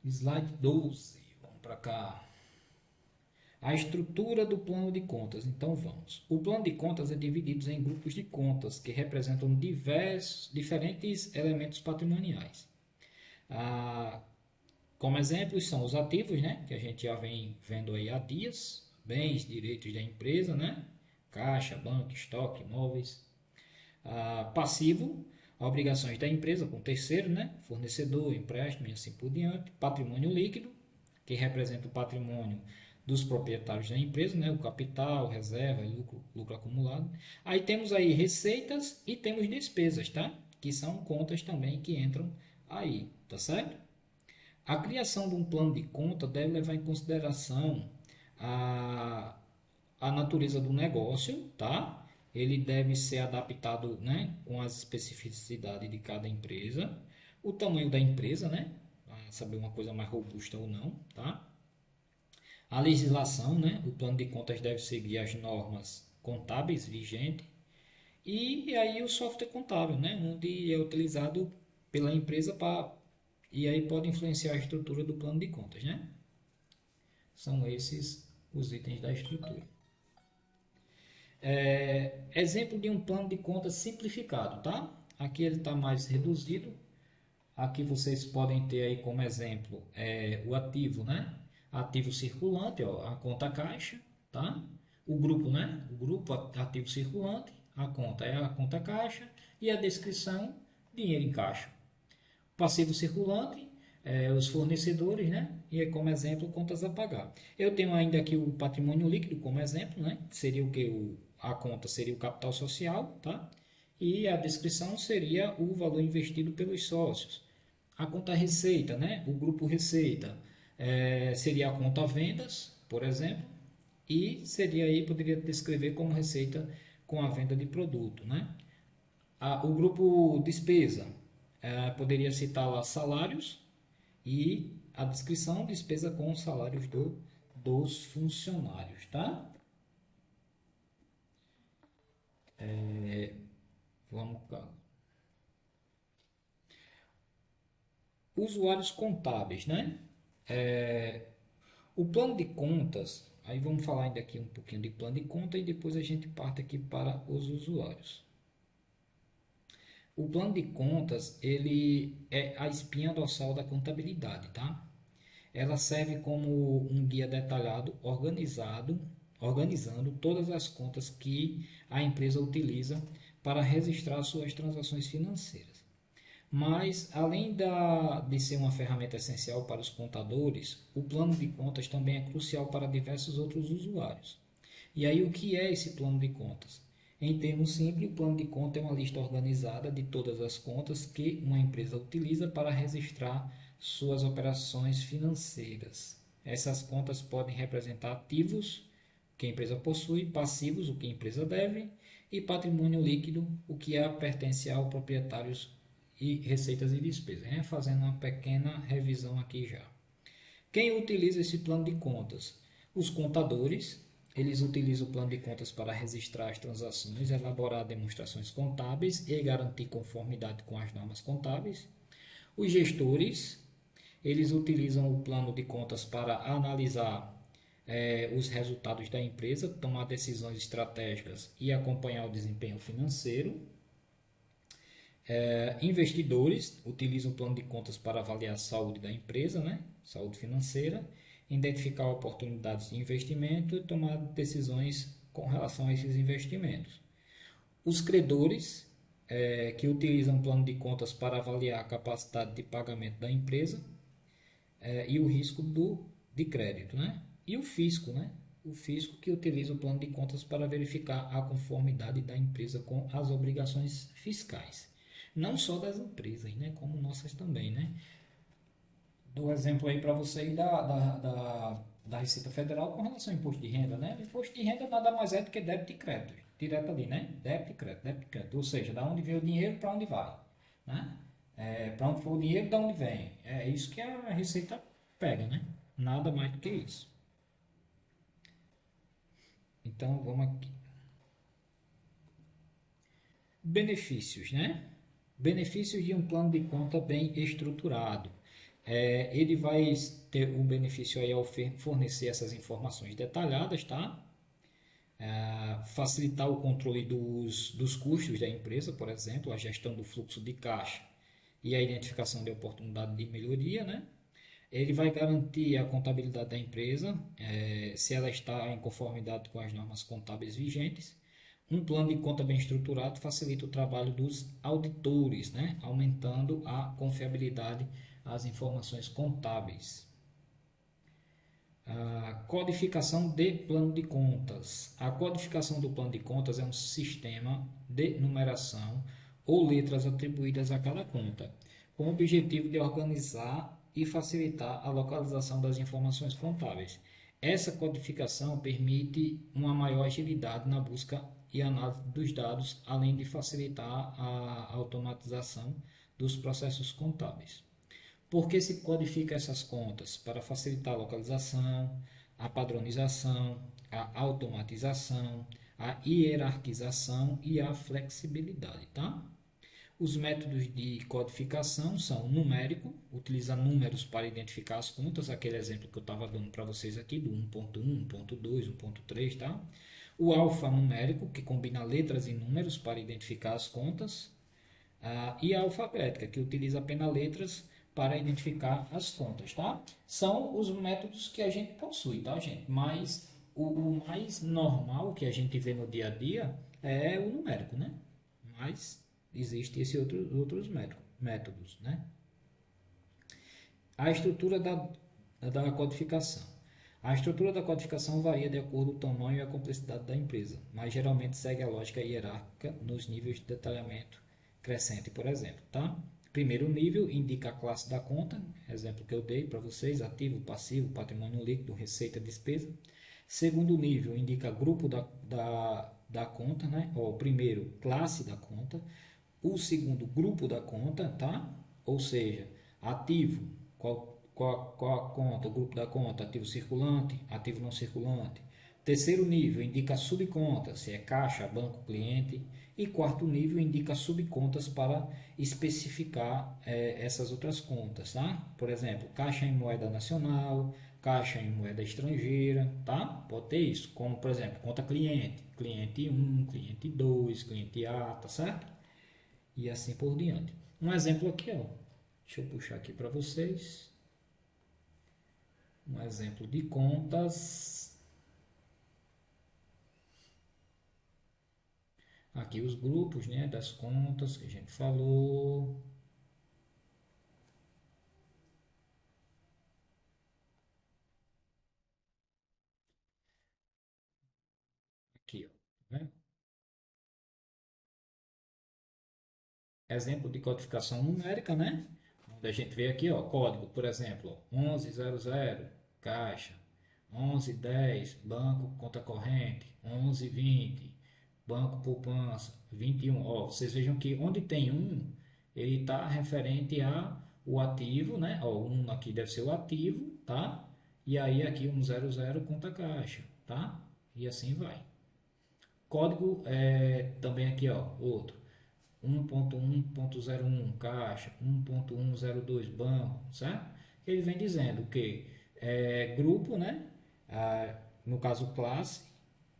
Slide 12, vamos para cá. A estrutura do plano de contas. Então vamos. O plano de contas é dividido em grupos de contas que representam diferentes elementos patrimoniais. Como exemplos são os ativos, né, que a gente já vem vendo aí há dias, bens, direitos da empresa, né, caixa, banco, estoque, imóveis. Passivo, obrigações da empresa com terceiro, né, fornecedor, empréstimo e assim por diante. Patrimônio líquido, que representa o patrimônio dos proprietários da empresa, né, o capital, reserva e lucro acumulado. Aí temos aí receitas e temos despesas, tá? Que são contas também que entram aí, tá certo? A criação de um plano de conta deve levar em consideração a, a natureza do negócio, tá? Ele deve ser adaptado, né, com as especificidades de cada empresa, o tamanho da empresa, né? saber uma coisa mais robusta ou não, tá? A legislação, né? O plano de contas deve seguir as normas contábeis vigentes. E aí o software contábil, né? Onde é utilizado pela empresa para... E aí pode influenciar a estrutura do plano de contas, né? São esses os itens da estrutura. Exemplo de um plano de contas simplificado, tá? Aqui ele está mais reduzido. Aqui vocês podem ter aí como exemplo o ativo, né? Ativo circulante, ó, a conta caixa, tá? O grupo, né? O grupo ativo circulante, a conta é a conta caixa e a descrição, dinheiro em caixa. Passivo circulante, os fornecedores, né? E como exemplo, contas a pagar. Eu tenho ainda aqui o patrimônio líquido como exemplo, né? Seria o que? A conta seria o capital social, tá? E a descrição seria o valor investido pelos sócios. A conta receita, né? O grupo receita seria a conta vendas, por exemplo, e seria aí, poderia descrever como receita com a venda de produto, né? O grupo despesa, poderia citar lá salários e a descrição despesa com os salários dos funcionários, tá? Vamos cá. Usuários contábeis, né? O plano de contas, aí vamos falar ainda aqui um pouquinho de plano de conta e depois a gente parte aqui para os usuários. O plano de contas, ele é a espinha dorsal da contabilidade, tá? Ela serve como um guia detalhado, organizando todas as contas que a empresa utiliza para registrar suas transações financeiras. Mas, além de ser uma ferramenta essencial para os contadores, o plano de contas também é crucial para diversos outros usuários. E aí, o que é esse plano de contas? Em termos simples, o plano de conta é uma lista organizada de todas as contas que uma empresa utiliza para registrar suas operações financeiras. Essas contas podem representar ativos, que a empresa possui, passivos, o que a empresa deve, e patrimônio líquido, o que pertence aos proprietários e receitas e despesas, né? Fazendo uma pequena revisão aqui já. Quem utiliza esse plano de contas? Os contadores, eles utilizam o plano de contas para registrar as transações, elaborar demonstrações contábeis e garantir conformidade com as normas contábeis. Os gestores, eles utilizam o plano de contas para analisar os resultados da empresa, tomar decisões estratégicas e acompanhar o desempenho financeiro. Investidores utilizam o plano de contas para avaliar a saúde da empresa, né? Saúde financeira, identificar oportunidades de investimento e tomar decisões com relação a esses investimentos. Os credores, que utilizam o plano de contas para avaliar a capacidade de pagamento da empresa e o risco de crédito, né? E o fisco, né? O fisco que utiliza o plano de contas para verificar a conformidade da empresa com as obrigações fiscais. Não só das empresas, né? Como nossas também, né? Dou exemplo aí para vocês da Receita Federal com relação ao imposto de renda, né? O imposto de renda nada mais é do que débito e crédito, direto ali, né? Débito e crédito, débito e crédito. Ou seja, da onde vem o dinheiro para onde vai, né? Para onde for o dinheiro, da onde vem. É isso que a Receita pega, né? Nada mais do que isso. Então, vamos aqui. Benefícios, né? Benefícios de um plano de conta bem estruturado. Ele vai ter um benefício aí ao fornecer essas informações detalhadas, tá? Facilitar o controle dos custos da empresa, por exemplo, a gestão do fluxo de caixa e a identificação de oportunidade de melhoria, né? Ele vai garantir a contabilidade da empresa, se ela está em conformidade com as normas contábeis vigentes. Um plano de conta bem estruturado facilita o trabalho dos auditores, né? Aumentando a confiabilidade às informações contábeis. A codificação de plano de contas. A codificação do plano de contas é um sistema de numeração ou letras atribuídas a cada conta, com o objetivo de organizar e facilitar a localização das informações contábeis. Essa codificação permite uma maior agilidade na busca e análise dos dados, além de facilitar a automatização dos processos contábeis. Por que se codifica essas contas? Para facilitar a localização, a padronização, a automatização, a hierarquização e a flexibilidade, tá? Os métodos de codificação são o numérico, utiliza números para identificar as contas, aquele exemplo que eu estava dando para vocês aqui, do 1.1, 1.2, 1.3, tá? O alfanumérico, que combina letras e números para identificar as contas, e a alfabética, que utiliza apenas letras para identificar as contas, tá? São os métodos que a gente possui, tá, gente? Mas o mais normal que a gente vê no dia a dia é o numérico, né? Mas existem esses outros métodos, né? A estrutura da codificação. A estrutura da codificação varia de acordo com o tamanho e a complexidade da empresa, mas geralmente segue a lógica hierárquica nos níveis de detalhamento crescente, por exemplo. Tá? Primeiro nível indica a classe da conta, exemplo que eu dei para vocês, ativo, passivo, patrimônio líquido, receita, despesa. Segundo nível indica grupo da conta, né? Ó, o primeiro, classe da conta. O segundo, grupo da conta, tá? Ou seja, ativo, qual a conta, o grupo da conta, ativo circulante, ativo não circulante. Terceiro nível indica subcontas, se é caixa, banco, cliente. E quarto nível indica subcontas para especificar essas outras contas, tá? Por exemplo, caixa em moeda nacional, caixa em moeda estrangeira, tá? Pode ter isso, como por exemplo, conta cliente, cliente 1, cliente 2, cliente A, tá certo? E assim por diante. Um exemplo aqui, ó. Deixa eu puxar aqui para vocês. Um exemplo de contas. Aqui os grupos, né, das contas que a gente falou. Aqui, ó. Tá vendo? Exemplo de codificação numérica, né? Onde a gente vê aqui, ó, código, por exemplo, 1100, caixa, 1110, banco, conta corrente, 1120, banco poupança, 21. Ó, vocês vejam que onde tem um, ele está referente a o ativo, né? Ó, um aqui deve ser o ativo, tá? E aí aqui 100 conta caixa, tá? E assim vai. Código também aqui, ó, outro. 1.1.01 caixa, 1.102 banco, certo? Ele vem dizendo que grupo, né? No caso classe,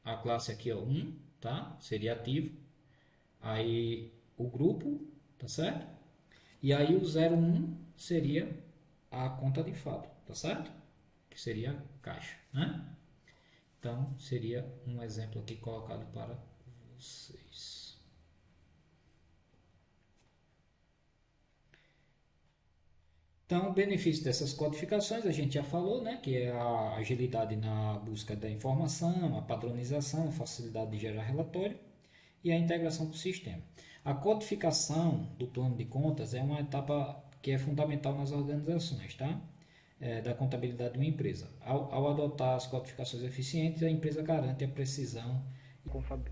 a classe aqui é 1, tá? Seria ativo. Aí o grupo, tá certo? E aí o 01 seria a conta de fato, tá certo? Que seria caixa, né? Então seria um exemplo aqui colocado para vocês. Então, o benefício dessas codificações, a gente já falou, né, que é a agilidade na busca da informação, a padronização, a facilidade de gerar relatório e a integração com o sistema. A codificação do plano de contas é uma etapa que é fundamental nas organizações, tá? Da contabilidade de uma empresa. Ao adotar as codificações eficientes, a empresa garante a precisão,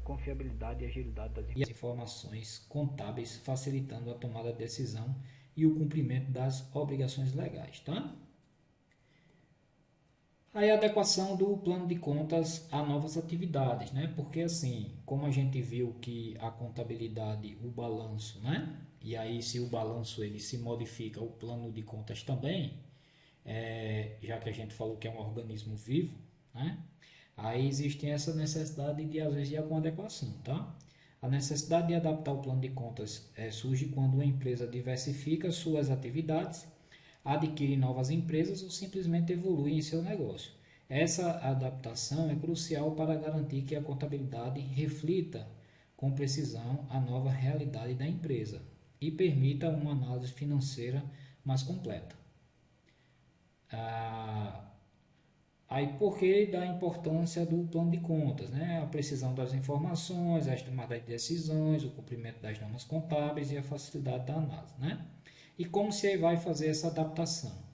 confiabilidade e agilidade das informações contábeis, facilitando a tomada de decisão e o cumprimento das obrigações legais, tá? Aí a adequação do plano de contas a novas atividades, né? Porque assim, como a gente viu que a contabilidade, o balanço, né? E aí se o balanço ele se modifica, o plano de contas também, já que a gente falou que é um organismo vivo, né? Aí existe essa necessidade de às vezes de alguma adequação, tá? A necessidade de adaptar o plano de contas surge quando uma empresa diversifica suas atividades, adquire novas empresas ou simplesmente evolui em seu negócio. Essa adaptação é crucial para garantir que a contabilidade reflita com precisão a nova realidade da empresa e permita uma análise financeira mais completa. Ah, Aí, por que da importância do plano de contas, né? A precisão das informações, as tomadas de decisões, o cumprimento das normas contábeis e a facilidade da análise, né? E como se vai fazer essa adaptação?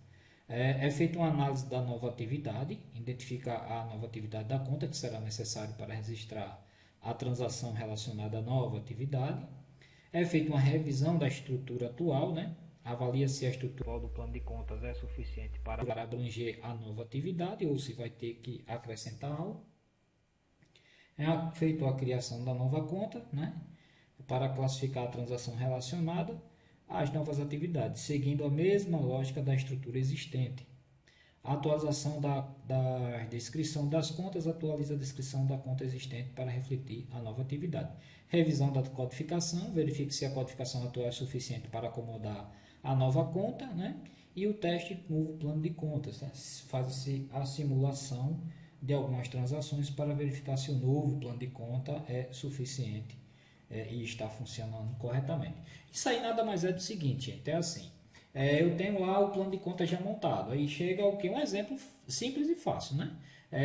É feita uma análise da nova atividade, identifica a nova atividade da conta que será necessário para registrar a transação relacionada à nova atividade. É feita uma revisão da estrutura atual, né? avalia se a estrutura do plano de contas é suficiente para abranger a nova atividade ou se vai ter que acrescentar algo. É feita a criação da nova conta, né, para classificar a transação relacionada às novas atividades, seguindo a mesma lógica da estrutura existente. A atualização da descrição das contas atualiza a descrição da conta existente para refletir a nova atividade. Revisão da codificação, verifique se a codificação atual é suficiente para acomodar a nova conta, né? E o teste do novo plano de contas, né? Faz-se a simulação de algumas transações para verificar se o novo plano de conta é suficiente e está funcionando corretamente. Isso aí nada mais é do seguinte, gente, é assim. Eu tenho lá o plano de contas já montado. Aí chega o que? Um exemplo simples e fácil, né?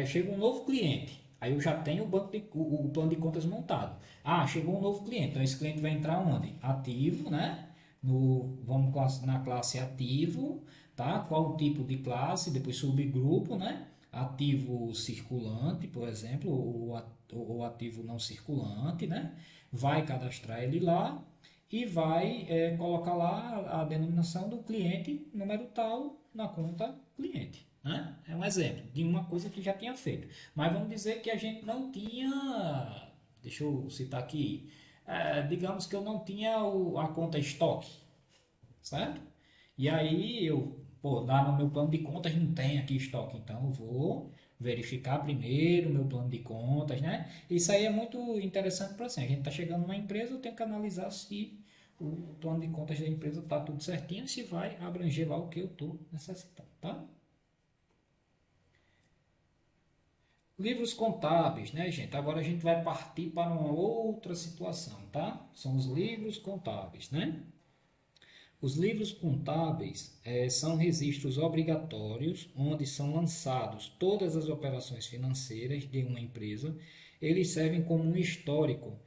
Chega um novo cliente. Aí eu já tenho o plano de contas montado. Ah, chegou um novo cliente. Então esse cliente vai entrar onde? Ativo, né? Vamos na classe ativo, tá? Qual o tipo de classe? Depois subgrupo, né? Ativo circulante, por exemplo, ou ativo não circulante, né? Vai cadastrar ele lá e vai colocar lá a denominação do cliente, número tal, na conta cliente. Né? É um exemplo de uma coisa que já tinha feito. Mas vamos dizer que a gente não tinha, deixa eu citar aqui, digamos que eu não tinha a conta estoque, certo? E aí lá no meu plano de contas não tem aqui estoque, então eu vou verificar primeiro o meu plano de contas, né? Isso aí é muito interessante para assim, a gente está chegando numa empresa, eu tenho que analisar se o plano de contas da empresa está tudo certinho, se vai abranger lá o que eu estou necessitando, tá? Livros contábeis, né, gente? Agora a gente vai partir para uma outra situação, tá? São os livros contábeis, né? Os livros contábeis são registros obrigatórios onde são lançados todas as operações financeiras de uma empresa. Eles servem como um histórico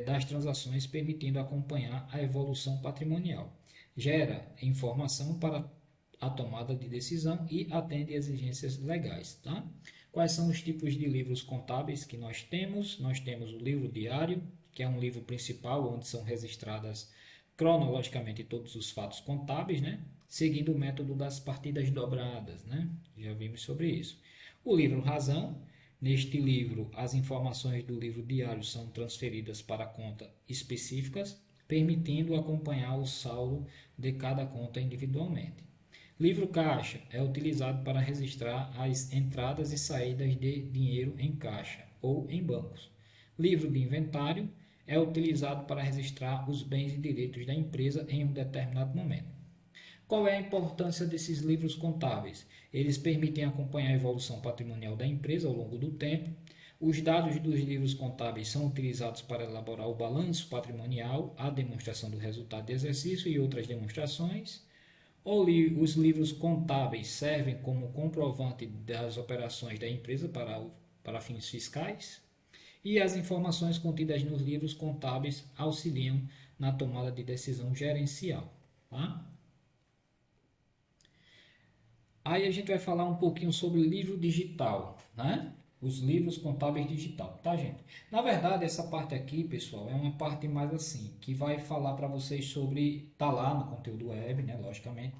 das transações, permitindo acompanhar a evolução patrimonial. Gera informação para a tomada de decisão e atende exigências legais. Tá? Quais são os tipos de livros contábeis que nós temos? Nós temos o livro diário, que é um livro principal onde são registradas cronologicamente todos os fatos contábeis, né? Seguindo o método das partidas dobradas, né? Já vimos sobre isso. O livro Razão. Neste livro, as informações do livro diário são transferidas para contas específicas, permitindo acompanhar o saldo de cada conta individualmente. Livro Caixa é utilizado para registrar as entradas e saídas de dinheiro em caixa ou em bancos. Livro de Inventário é utilizado para registrar os bens e direitos da empresa em um determinado momento. Qual é a importância desses livros contábeis? Eles permitem acompanhar a evolução patrimonial da empresa ao longo do tempo. Os dados dos livros contábeis são utilizados para elaborar o balanço patrimonial, a demonstração do resultado de exercício e outras demonstrações. Os livros contábeis servem como comprovante das operações da empresa para fins fiscais. E as informações contidas nos livros contábeis auxiliam na tomada de decisão gerencial. Tá? Aí a gente vai falar um pouquinho sobre livro digital, né? Os livros contábeis digital, tá, gente? Na verdade, essa parte aqui, pessoal, é uma parte mais assim, que vai falar para vocês sobre, tá lá no conteúdo web, né, logicamente,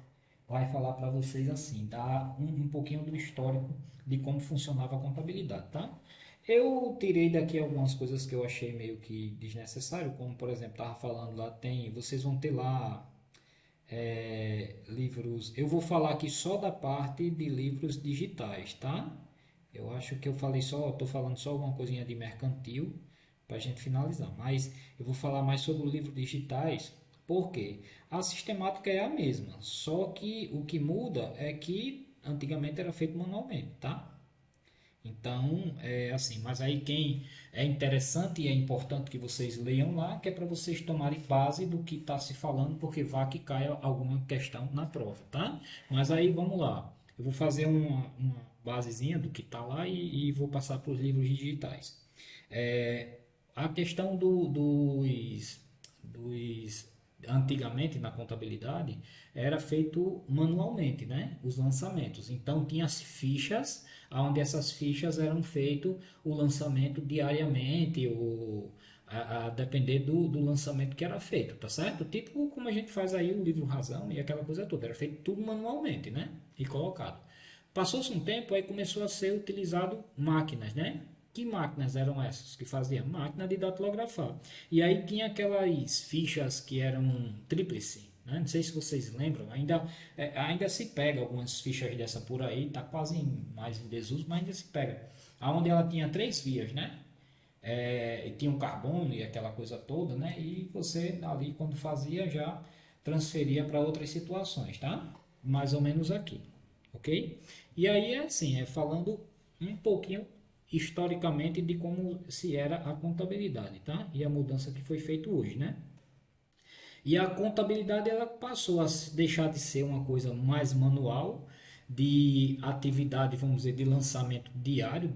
vai falar para vocês assim, dar um pouquinho do histórico de como funcionava a contabilidade, tá? Eu tirei daqui algumas coisas que eu achei meio que desnecessário, como por exemplo, estava falando lá, vocês vão ter lá livros. Eu vou falar aqui só da parte de livros digitais, tá? Eu acho que eu falei só, estou falando só alguma coisinha de mercantil para a gente finalizar, mas eu vou falar mais sobre os livros digitais, porque a sistemática é a mesma, só que o que muda é que antigamente era feito manualmente, tá? Então, é assim, mas aí quem é interessante e é importante que vocês leiam lá, que é para vocês tomarem base do que está se falando, porque vá que caia alguma questão na prova, tá? Mas aí vamos lá, eu vou fazer uma basezinha do que está lá e vou passar para os livros digitais. A questão dos antigamente na contabilidade era feito manualmente, né? Os lançamentos. Então tinha as fichas, onde essas fichas eram feito o lançamento diariamente ou a depender do lançamento que era feito, tá certo? Tipo como a gente faz aí o livro Razão e aquela coisa toda, era feito tudo manualmente, né? E colocado. Passou-se um tempo, aí começou a ser utilizado máquinas, né? Que máquinas eram essas que faziam? Máquina de datilografar. E aí tinha aquelas fichas que eram tríplice, né? Não sei se vocês lembram, ainda se pega algumas fichas dessa por aí, tá quase mais em desuso, mas ainda se pega. Aonde ela tinha três vias, né? E tinha um carbono e aquela coisa toda, né? E você ali quando fazia já transferia para outras situações, tá? Mais ou menos aqui, ok? E aí é assim, falando um pouquinho historicamente de como se era a contabilidade, tá? E a mudança que foi feita hoje, né? E a contabilidade ela passou a deixar de ser uma coisa mais manual, de atividade, vamos dizer, de lançamento diário,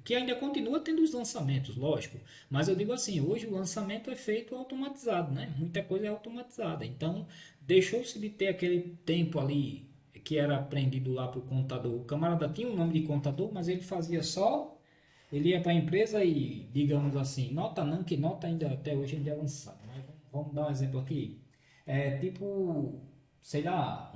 que ainda continua tendo os lançamentos, lógico, mas eu digo assim, hoje o lançamento é feito automatizado, né? Muita coisa é automatizada, então deixou-se de ter aquele tempo ali que era aprendido lá para o contador. O camarada tinha o nome de contador, mas ele fazia só, ele ia para a empresa e, digamos assim, nota não, que nota ainda até hoje ainda é lançada, mas vamos dar um exemplo aqui. É tipo, sei lá,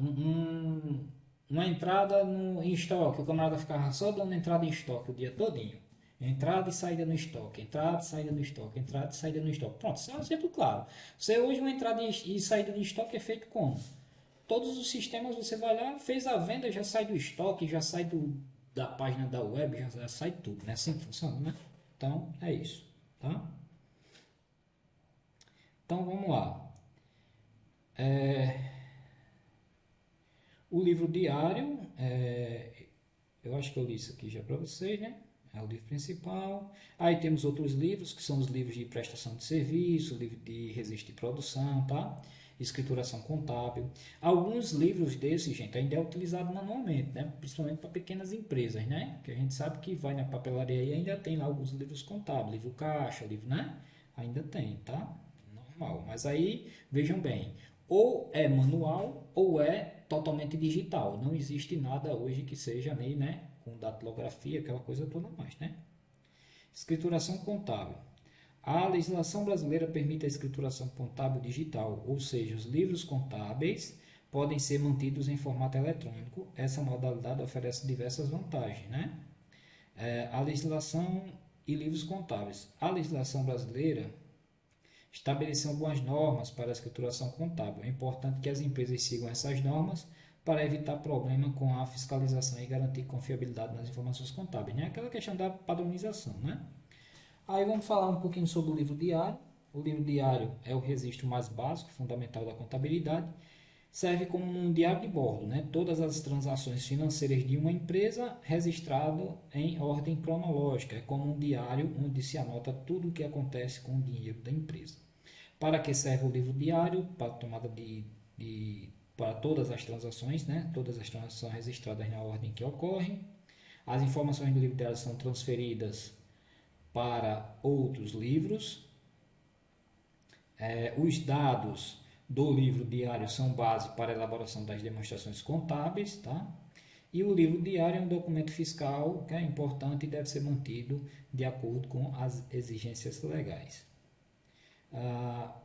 uma entrada em estoque. O camarada ficava só dando entrada em estoque o dia todinho. Entrada e saída no estoque, entrada e saída no estoque, entrada e saída no estoque. Pronto, isso é um exemplo claro. Você hoje uma entrada e saída de estoque é feito como? Todos os sistemas você vai lá, fez a venda, já sai do estoque, já sai da página da web, já sai tudo, né? Assim que funciona, né? Então, é isso, tá? Então, vamos lá. O livro diário, eu acho que eu li isso aqui já para vocês, né? É o livro principal. Aí temos outros livros, que são os livros de prestação de serviço, livro de registro de produção, tá? Escrituração contábil. Alguns livros desses, gente, ainda é utilizado manualmente, né? Principalmente para pequenas empresas, né? Que a gente sabe que vai na papelaria e ainda tem lá alguns livros contábeis, livro caixa, livro, né? Ainda tem, tá? Normal. Mas aí, vejam bem, ou é manual ou é totalmente digital. Não existe nada hoje que seja nem, né, com datilografia, aquela coisa toda mais, né? Escrituração contábil. A legislação brasileira permite a escrituração contábil digital, ou seja, os livros contábeis podem ser mantidos em formato eletrônico. Essa modalidade oferece diversas vantagens, né? A legislação e livros contábeis. A legislação brasileira estabeleceu algumas normas para a escrituração contábil. É importante que as empresas sigam essas normas para evitar problema com a fiscalização e garantir confiabilidade nas informações contábeis, né? Aquela questão da padronização, né? Aí vamos falar um pouquinho sobre o livro diário. O livro diário é o registro mais básico, fundamental da contabilidade. Serve como um diário de bordo, né? Todas as transações financeiras de uma empresa registrado em ordem cronológica. É como um diário onde se anota tudo o que acontece com o dinheiro da empresa. Para que serve o livro diário? Para tomada para todas as transações, né? Todas as transações registradas na ordem que ocorrem. As informações do livro diário são transferidas para outros livros. Os dados do livro diário são base para a elaboração das demonstrações contábeis, tá? E o livro diário é um documento fiscal que é importante e deve ser mantido de acordo com as exigências legais.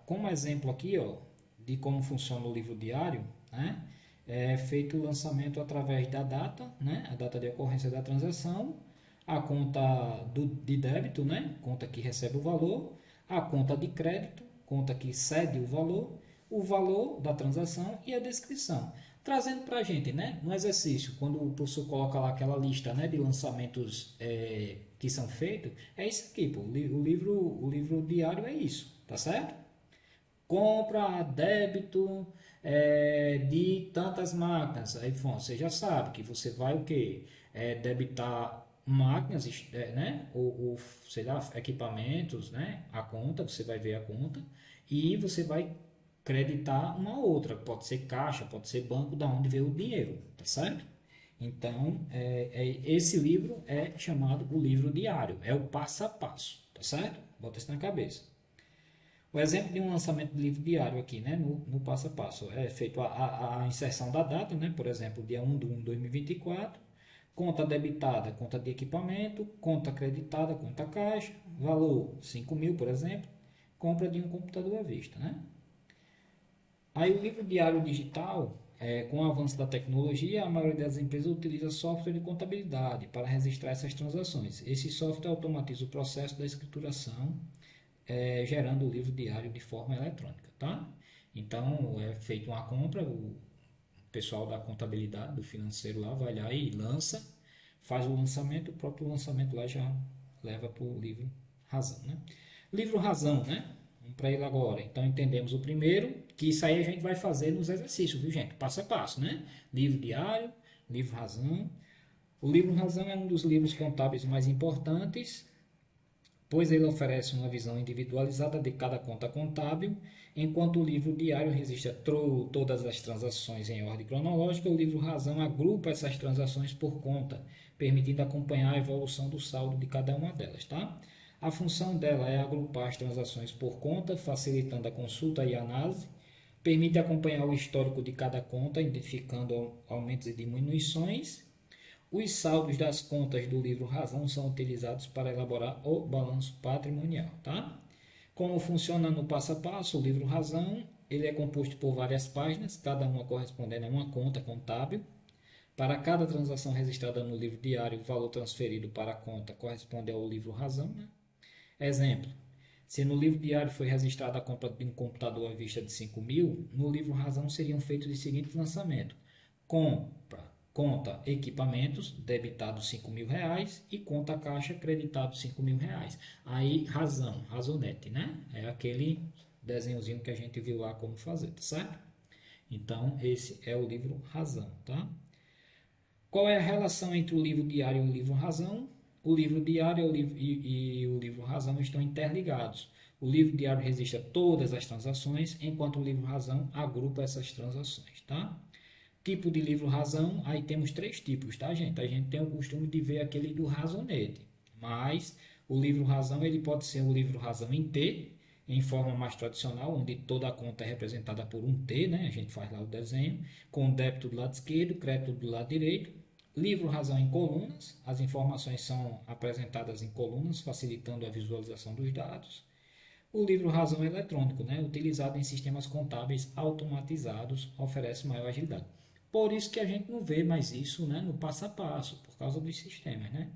Como exemplo aqui, ó, de como funciona o livro diário, né? É feito o lançamento através da data, né? A data de ocorrência da transação, a conta de débito, né? Conta que recebe o valor, a conta de crédito, conta que cede o valor da transação e a descrição. Trazendo para a gente, né? No exercício, quando o professor coloca lá aquela lista, né, de lançamentos que são feitos, é isso aqui, pô. O livro diário é isso, tá certo? Compra, débito de tantas máquinas. Aí você já sabe que você vai o quê? Debitar máquinas, né? Ou, sei lá, equipamentos, né? A conta, você vai ver a conta e você vai creditar uma outra. Pode ser caixa, pode ser banco, da onde veio o dinheiro, tá certo? Então, esse livro é chamado o livro diário, é o passo a passo, tá certo? Bota isso na cabeça. O exemplo de um lançamento de livro diário aqui, né, no passo a passo, é feito a inserção da data, né, por exemplo, dia 1 de 1 de 2024, conta debitada, conta de equipamento, conta creditada, conta caixa, valor 5 mil, por exemplo, compra de um computador à vista, né? Aí o livro diário digital, com o avanço da tecnologia, a maioria das empresas utiliza software de contabilidade para registrar essas transações. Esse software automatiza o processo da escrituração, gerando o livro diário de forma eletrônica, tá? Então, é feita uma compra, o pessoal da contabilidade, do financeiro lá, vai lá e lança, faz o lançamento, o próprio lançamento lá já leva para o livro Razão, né? Livro Razão, né? Vamos para ele agora. Então, entendemos o primeiro, que isso aí a gente vai fazer nos exercícios, viu, gente? Passo a passo, né? Livro diário, livro Razão. O livro Razão é um dos livros contábeis mais importantes, pois ele oferece uma visão individualizada de cada conta contábil, enquanto o livro diário registra todas as transações em ordem cronológica, o livro Razão agrupa essas transações por conta, permitindo acompanhar a evolução do saldo de cada uma delas, tá? A função dela é agrupar as transações por conta, facilitando a consulta e análise, permite acompanhar o histórico de cada conta, identificando aumentos e diminuições. Os saldos das contas do livro Razão são utilizados para elaborar o balanço patrimonial, tá? Como funciona no passo a passo, o livro Razão, ele é composto por várias páginas, cada uma correspondendo a uma conta contábil. Para cada transação registrada no livro diário, o valor transferido para a conta corresponde ao livro Razão, né? Exemplo, se no livro diário foi registrada a compra de um computador à vista de 5.000, no livro Razão seriam feitos os seguintes lançamentos: compra, conta equipamentos, debitado R$ 5.000 e conta caixa, creditado R$ 5.000. Aí, razão, razonete, né? É aquele desenhozinho que a gente viu lá como fazer, tá certo? Então, esse é o livro Razão, tá? Qual é a relação entre o livro diário e o livro Razão? O livro diário e o livro Razão estão interligados. O livro diário registra todas as transações, enquanto o livro Razão agrupa essas transações, tá? Tipo de livro Razão, aí temos 3 tipos, tá, gente? A gente tem o costume de ver aquele do razonete, mas o livro Razão ele pode ser um livro Razão em T, em forma mais tradicional, onde toda a conta é representada por um T, né? A gente faz lá o desenho, com débito do lado esquerdo, crédito do lado direito. Livro Razão em colunas, as informações são apresentadas em colunas, facilitando a visualização dos dados. O livro Razão eletrônico, né, utilizado em sistemas contábeis automatizados, oferece maior agilidade. Por isso que a gente não vê mais isso, né, no passo a passo, por causa dos sistemas, né?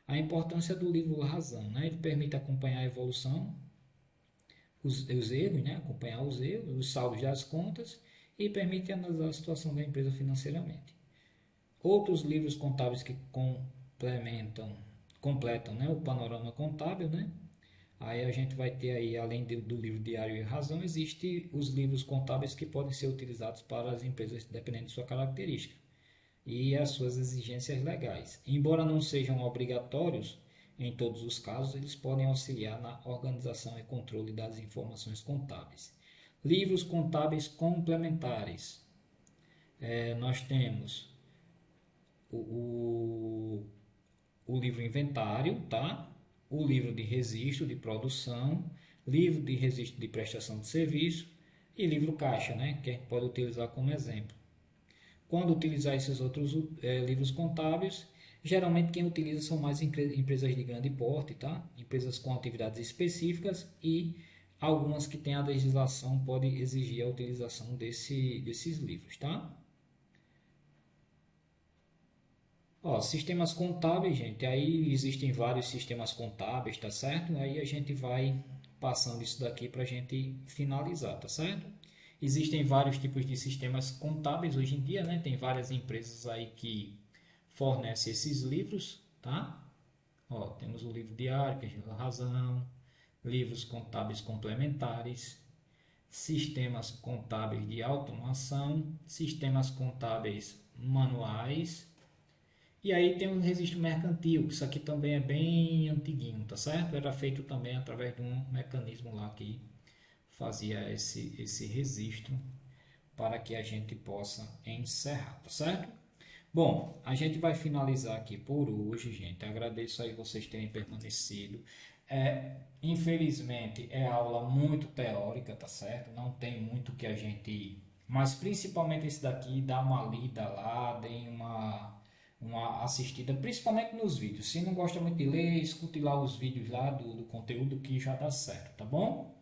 A importância do livro Razão, né, ele permite acompanhar a evolução, os erros, né, acompanhar os erros, os saldos das contas e permite analisar a situação da empresa financeiramente. Outros livros contábeis que completam, né, o panorama contábil, né? Aí a gente vai ter aí, além do livro Diário e Razão, existem os livros contábeis que podem ser utilizados para as empresas dependendo de sua característica e as suas exigências legais. Embora não sejam obrigatórios em todos os casos, eles podem auxiliar na organização e controle das informações contábeis. Livros contábeis complementares. Nós temos o, o livro inventário, tá? O livro de registro de produção, livro de registro de prestação de serviço e livro caixa, né? Que a gente pode utilizar como exemplo. Quando utilizar esses outros livros contábeis, geralmente quem utiliza são mais empresas de grande porte, tá? Empresas com atividades específicas e algumas que têm a legislação pode exigir a utilização desses livros, tá? Ó, sistemas contábeis, gente, aí existem vários sistemas contábeis, tá certo? Aí a gente vai passando isso daqui para a gente finalizar, tá certo? Existem vários tipos de sistemas contábeis hoje em dia, né? Tem várias empresas aí que fornecem esses livros, tá? Ó, temos o livro diário, que a gente dá razão, livros contábeis complementares, sistemas contábeis de automação, sistemas contábeis manuais. E aí tem o registro mercantil, que isso aqui também é bem antiguinho, tá certo? Era feito também através de um mecanismo lá que fazia esse registro para que a gente possa encerrar, tá certo? Bom, a gente vai finalizar aqui por hoje, gente. Agradeço aí vocês terem permanecido. Infelizmente é aula muito teórica, tá certo? Não tem muito que a gente... Mas principalmente esse daqui, dá uma lida lá, deem uma assistida, principalmente nos vídeos. Se não gosta muito de ler, escute lá os vídeos lá do conteúdo que já dá certo, tá bom?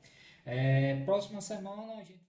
Próxima semana a gente